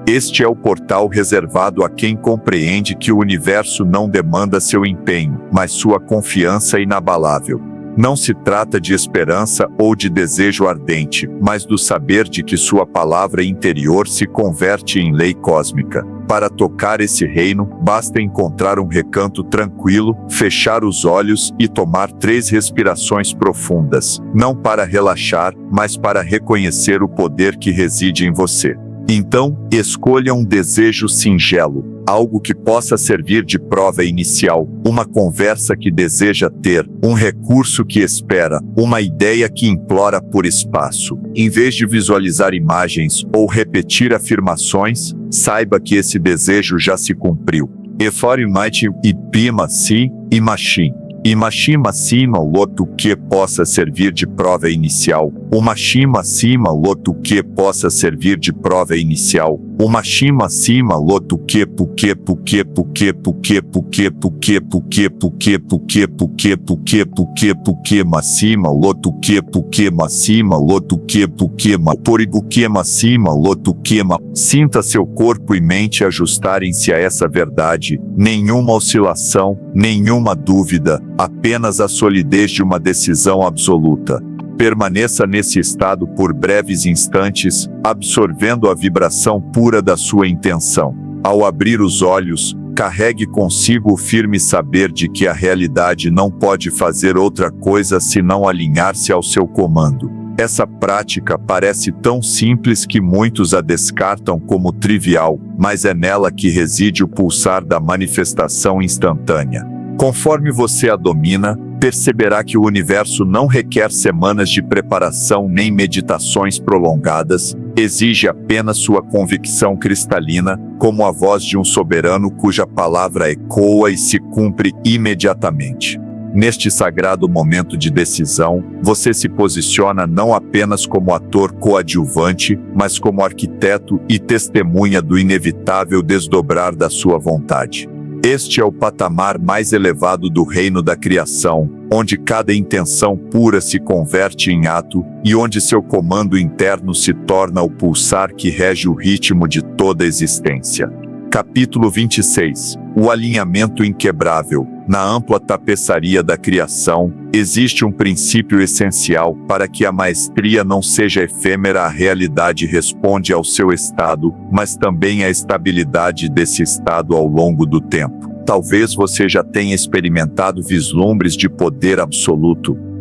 Speaker 1: Este é o portal reservado a quem compreende que o universo não demanda seu empenho, mas sua confiança inabalável. Não se trata de esperança ou de desejo ardente, mas do saber de que sua palavra interior se converte em lei cósmica. Para tocar esse reino, basta encontrar um recanto tranquilo, fechar os olhos e tomar 3 respirações profundas, não para relaxar, mas para reconhecer o poder que reside em você. Então, escolha um desejo singelo, algo que possa servir de prova inicial, uma conversa que deseja ter, um recurso que espera, uma ideia que implora por espaço. Em vez de visualizar imagens ou repetir afirmações, saiba que esse desejo já se cumpriu. Eforimite e pima si, imachim. Imashima cima loto que possa servir de prova inicial. Umashima cima loto que possa servir de prova inicial. Umashima cima loto que puque puque puque puque puque puque puque puque puque puque puque puque puque macima loto que puque macima loto que puque ma poribuque macima loto que ma. Sinta seu corpo e mente ajustarem-se a essa verdade. Nenhuma oscilação, nenhuma dúvida, apenas a solidez de uma decisão absoluta. Permaneça nesse estado por breves instantes, absorvendo a vibração pura da sua intenção. Ao abrir os olhos, carregue consigo o firme saber de que a realidade não pode fazer outra coisa senão alinhar-se ao seu comando. Essa prática parece tão simples que muitos a descartam como trivial, mas é nela que reside o pulsar da manifestação instantânea. Conforme você a domina, perceberá que o universo não requer semanas de preparação nem meditações prolongadas, exige apenas sua convicção cristalina, como a voz de um soberano cuja palavra ecoa e se cumpre imediatamente. Neste sagrado momento de decisão, você se posiciona não apenas como ator coadjuvante, mas como arquiteto e testemunha do inevitável desdobrar da sua vontade. Este é o patamar mais elevado do reino da criação, onde cada intenção pura se converte em ato, e onde seu comando interno se torna o pulsar que rege o ritmo de toda a existência. Capítulo 26. O alinhamento inquebrável. Na ampla tapeçaria da criação, existe um princípio essencial para que a maestria não seja efêmera. A realidade responde ao seu estado, mas também à estabilidade desse estado ao longo do tempo. Talvez você já tenha experimentado vislumbres de poder absoluto.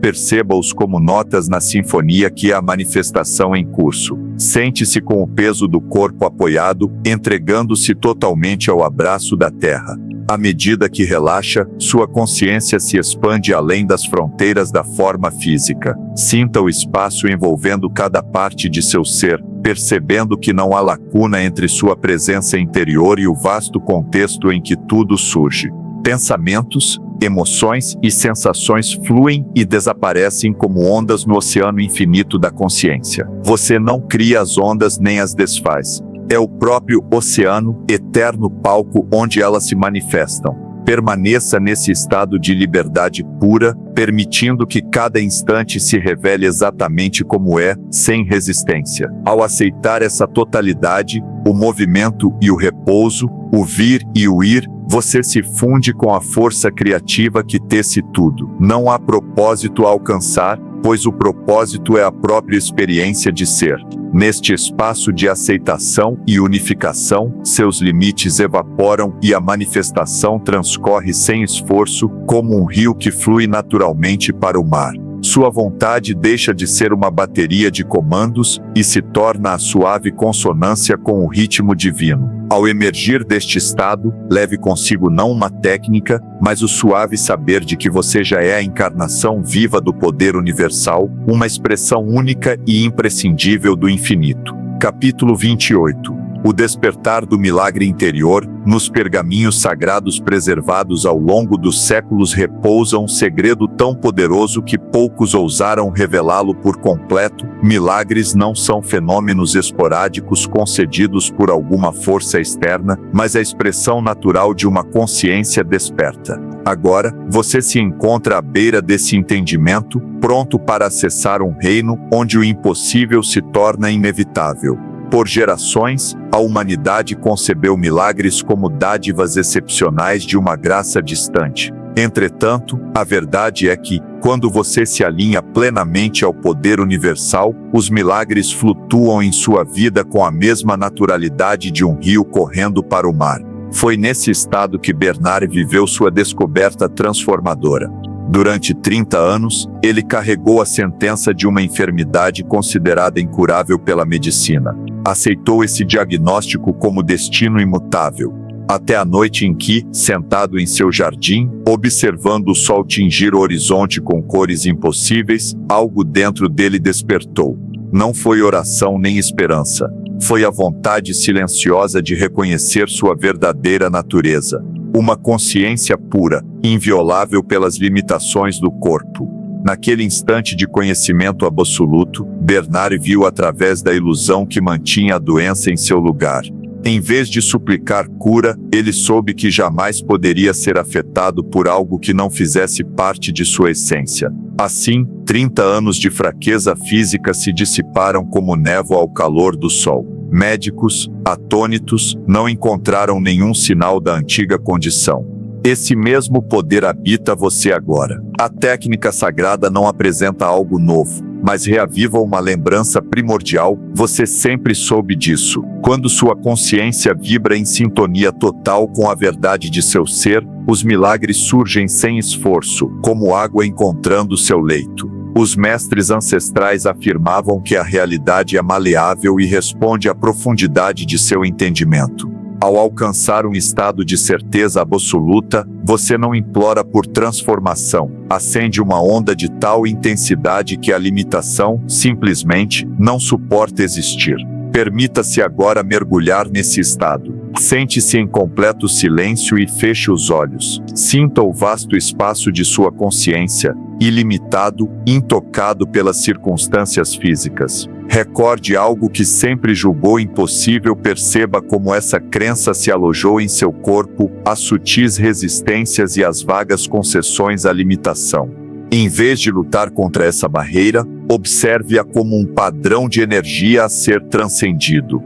Speaker 1: perceba-os como notas na sinfonia que é a manifestação em curso. Sente-se com o peso do corpo apoiado, entregando-se totalmente ao abraço da Terra. À medida que relaxa, sua consciência se expande além das fronteiras da forma física. Sinta o espaço envolvendo cada parte de seu ser, percebendo que não há lacuna entre sua presença interior e o vasto contexto em que tudo surge. Pensamentos, emoções e sensações fluem e desaparecem como ondas no oceano infinito da consciência. Você não cria as ondas nem as desfaz. É o próprio oceano, eterno palco onde elas se manifestam. Permaneça nesse estado de liberdade pura, permitindo que cada instante se revele exatamente como é, sem resistência. Ao aceitar essa totalidade, o movimento e o repouso, o vir e o ir, você se funde com a força criativa que tece tudo. Não há propósito a alcançar, pois o propósito é a própria experiência de ser. Neste espaço de aceitação e unificação, seus limites evaporam e a manifestação transcorre sem esforço, como um rio que flui naturalmente para o mar. Sua vontade deixa de ser uma bateria de comandos e se torna a suave consonância com o ritmo divino. Ao emergir deste estado, leve consigo não uma técnica, mas o suave saber de que você já é a encarnação viva do poder universal, uma expressão única e imprescindível do infinito. Capítulo 28. O despertar do milagre interior. Nos pergaminhos sagrados preservados ao longo dos séculos repousa um segredo tão poderoso que poucos ousaram revelá-lo por completo. Milagres não são fenômenos esporádicos concedidos por alguma força externa, mas a expressão natural de uma consciência desperta. Agora, você se encontra à beira desse entendimento, pronto para acessar um reino onde o impossível se torna inevitável. Por gerações, a humanidade concebeu milagres como dádivas excepcionais de uma graça distante. Entretanto, a verdade é que, quando você se alinha plenamente ao poder universal, os milagres flutuam em sua vida com a mesma naturalidade de um rio correndo para o mar. Foi nesse estado que Bernard viveu sua descoberta transformadora. Durante 30 anos, ele carregou a sentença de uma enfermidade considerada incurável pela medicina. Aceitou esse diagnóstico como destino imutável. Até a noite em que, sentado em seu jardim, observando o sol tingir o horizonte com cores impossíveis, algo dentro dele despertou. Não foi oração nem esperança. Foi a vontade silenciosa de reconhecer sua verdadeira natureza. Uma consciência pura, inviolável pelas limitações do corpo. Naquele instante de conhecimento absoluto, Bernard viu através da ilusão que mantinha a doença em seu lugar. Em vez de suplicar cura, ele soube que jamais poderia ser afetado por algo que não fizesse parte de sua essência. Assim, 30 anos de fraqueza física se dissiparam como névoa ao calor do sol. Médicos, atônitos, não encontraram nenhum sinal da antiga condição. Esse mesmo poder habita você agora. A técnica sagrada não apresenta algo novo, mas reaviva uma lembrança primordial. Você sempre soube disso. Quando sua consciência vibra em sintonia total com a verdade de seu ser, os milagres surgem sem esforço, como água encontrando seu leito. Os mestres ancestrais afirmavam que a realidade é maleável e responde à profundidade de seu entendimento. Ao alcançar um estado de certeza absoluta, você não implora por transformação, acende uma onda de tal intensidade que a limitação, simplesmente, não suporta existir. Permita-se agora mergulhar nesse estado. Sente-se em completo silêncio e feche os olhos. Sinta o vasto espaço de sua consciência, ilimitado, intocado pelas circunstâncias físicas. Recorde algo que sempre julgou impossível, perceba como essa crença se alojou em seu corpo, as sutis resistências e as vagas concessões à limitação. Em vez de lutar contra essa barreira, observe-a como um padrão de energia a ser transcendido.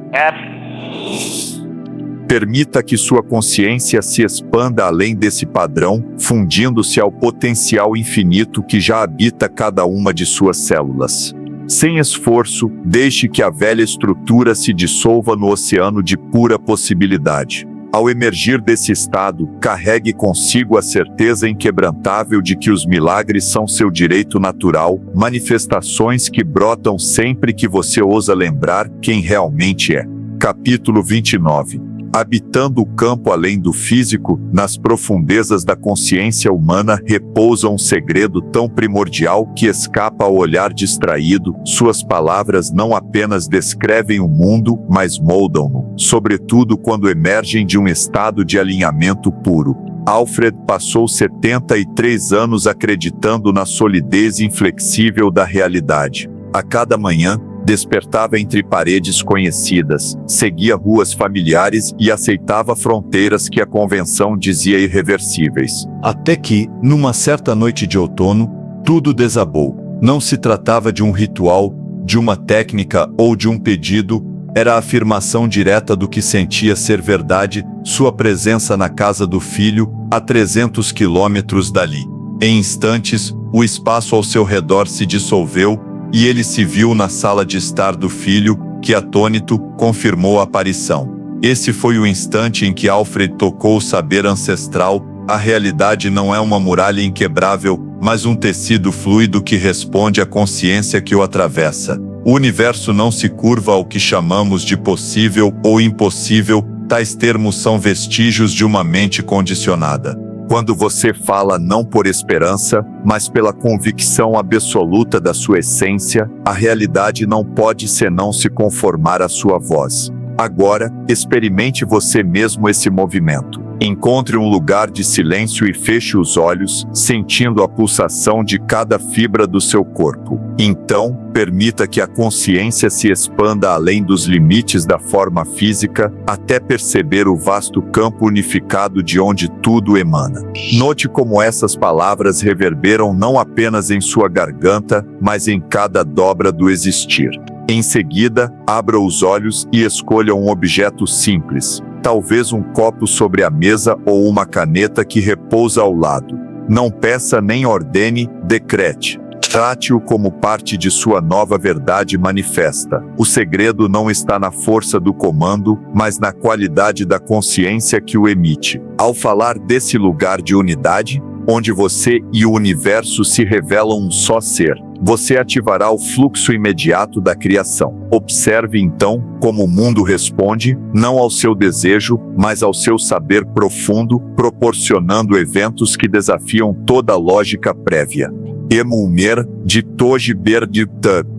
Speaker 1: Permita que sua consciência se expanda além desse padrão, fundindo-se ao potencial infinito que já habita cada uma de suas células. Sem esforço, deixe que a velha estrutura se dissolva no oceano de pura possibilidade. Ao emergir desse estado, carregue consigo a certeza inquebrantável de que os milagres são seu direito natural, manifestações que brotam sempre que você ousa lembrar quem realmente é. Capítulo 29. Habitando o campo além do físico, nas profundezas da consciência humana repousa um segredo tão primordial que escapa ao olhar distraído. Suas palavras não apenas descrevem o mundo, mas moldam-no, sobretudo quando emergem de um estado de alinhamento puro. Alfred passou 73 anos acreditando na solidez inflexível da realidade. A cada manhã, despertava entre paredes conhecidas, seguia ruas familiares e aceitava fronteiras que a convenção dizia irreversíveis. Até que, numa certa noite de outono, tudo desabou. Não se tratava de um ritual, de uma técnica ou de um pedido, era a afirmação direta do que sentia ser verdade, sua presença na casa do filho, a 300 quilômetros dali. Em instantes, o espaço ao seu redor se dissolveu, e ele se viu na sala de estar do filho, que, atônito, confirmou a aparição. Esse foi o instante em que Alfred tocou o saber ancestral. A realidade não é uma muralha inquebrável, mas um tecido fluido que responde à consciência que o atravessa. O universo não se curva ao que chamamos de possível ou impossível, tais termos são vestígios de uma mente condicionada. Quando você fala não por esperança, mas pela convicção absoluta da sua essência, a realidade não pode senão se conformar à sua voz. Agora, experimente você mesmo esse movimento. Encontre um lugar de silêncio e feche os olhos, sentindo a pulsação de cada fibra do seu corpo. Então, permita que a consciência se expanda além dos limites da forma física, até perceber o vasto campo unificado de onde tudo emana. Note como essas palavras reverberam não apenas em sua garganta, mas em cada dobra do existir. Em seguida, abra os olhos e escolha um objeto simples, talvez um copo sobre a mesa ou uma caneta que repousa ao lado. Não peça nem ordene, decrete. Trate-o como parte de sua nova verdade manifesta. O segredo não está na força do comando, mas na qualidade da consciência que o emite. Ao falar desse lugar de unidade, onde você e o universo se revelam um só ser, você ativará o fluxo imediato da criação. Observe então como o mundo responde, não ao seu desejo, mas ao seu saber profundo, proporcionando eventos que desafiam toda a lógica prévia. Emulmer de toji berdi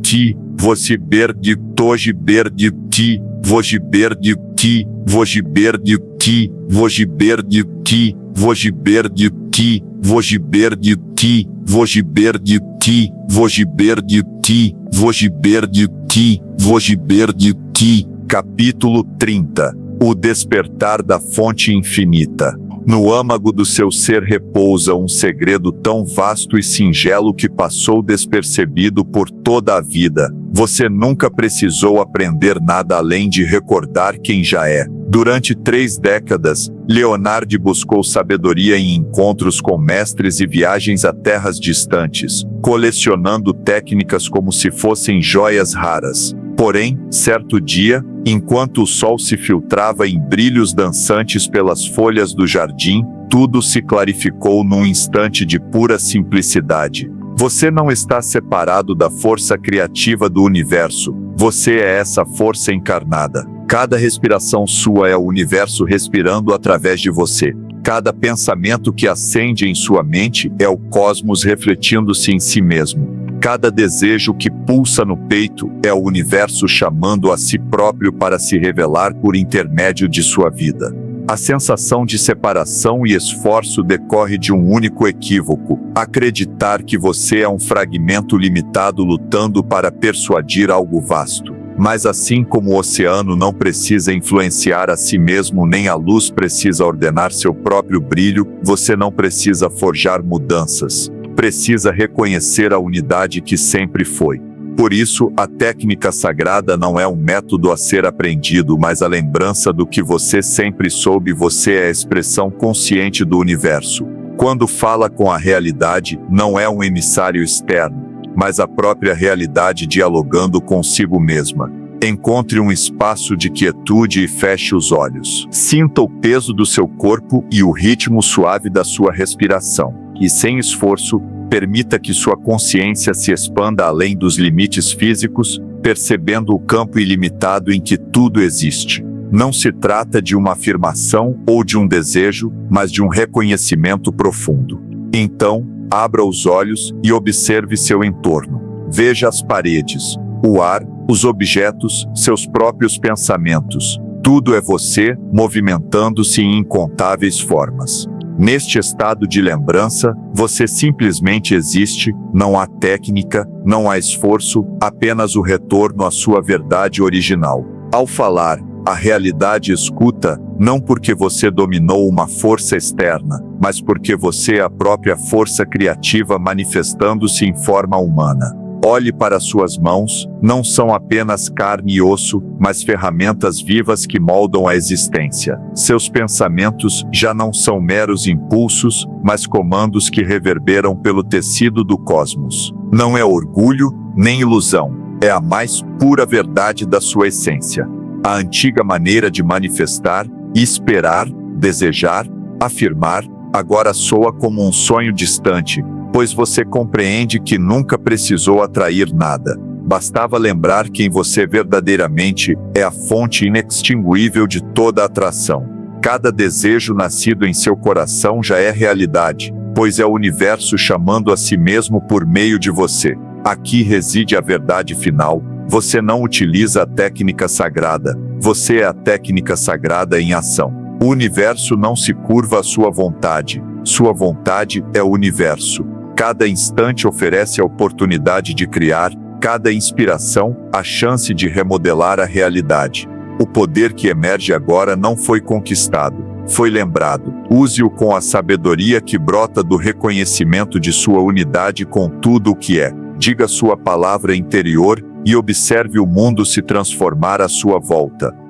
Speaker 1: ti, você berdi toji berdi ti, voji berdi ti, voji berdi ti, voji berdi ti, voji berdi ti, voji berdi ti, voji berdi ti, voji berdi ti, voji berdi ti, voji berdi ti. Capítulo 30. O despertar da fonte infinita. No âmago do seu ser repousa um segredo tão vasto e singelo que passou despercebido por toda a vida. Você nunca precisou aprender nada além de recordar quem já é. Durante 3 décadas, Leonardo buscou sabedoria em encontros com mestres e viagens a terras distantes, colecionando técnicas como se fossem joias raras. Porém, certo dia, enquanto o sol se filtrava em brilhos dançantes pelas folhas do jardim, tudo se clarificou num instante de pura simplicidade. Você não está separado da força criativa do universo, você é essa força encarnada. Cada respiração sua é o universo respirando através de você. Cada pensamento que acende em sua mente é o cosmos refletindo-se em si mesmo. Cada desejo que pulsa no peito é o universo chamando a si próprio para se revelar por intermédio de sua vida. A sensação de separação e esforço decorre de um único equívoco: acreditar que você é um fragmento limitado lutando para persuadir algo vasto. Mas assim como o oceano não precisa influenciar a si mesmo nem a luz precisa ordenar seu próprio brilho, você não precisa forjar mudanças. Precisa reconhecer a unidade que sempre foi. Por isso, a técnica sagrada não é um método a ser aprendido, mas a lembrança do que você sempre soube. Você é a expressão consciente do universo. Quando fala com a realidade, não é um emissário externo, mas a própria realidade dialogando consigo mesma. Encontre um espaço de quietude e feche os olhos. Sinta o peso do seu corpo e o ritmo suave da sua respiração. E sem esforço, permita que sua consciência se expanda além dos limites físicos, percebendo o campo ilimitado em que tudo existe. Não se trata de uma afirmação ou de um desejo, mas de um reconhecimento profundo. Então, abra os olhos e observe seu entorno. Veja as paredes, o ar, os objetos, seus próprios pensamentos. Tudo é você, movimentando-se em incontáveis formas. Neste estado de lembrança, você simplesmente existe, não há técnica, não há esforço, apenas o retorno à sua verdade original. Ao falar, a realidade escuta, não porque você dominou uma força externa, mas porque você é a própria força criativa manifestando-se em forma humana. Olhe para suas mãos, não são apenas carne e osso, mas ferramentas vivas que moldam a existência. Seus pensamentos já não são meros impulsos, mas comandos que reverberam pelo tecido do cosmos. Não é orgulho, nem ilusão, é a mais pura verdade da sua essência. A antiga maneira de manifestar, esperar, desejar, afirmar, agora soa como um sonho distante, pois você compreende que nunca precisou atrair nada. Bastava lembrar quem você verdadeiramente é, a fonte inextinguível de toda atração. Cada desejo nascido em seu coração já é realidade, pois é o universo chamando a si mesmo por meio de você. Aqui reside a verdade final. Você não utiliza a técnica sagrada, você é a técnica sagrada em ação. O universo não se curva à sua vontade é o universo. Cada instante oferece a oportunidade de criar, cada inspiração, a chance de remodelar a realidade. O poder que emerge agora não foi conquistado, foi lembrado. Use-o com a sabedoria que brota do reconhecimento de sua unidade com tudo o que é. Diga sua palavra interior e observe o mundo se transformar à sua volta.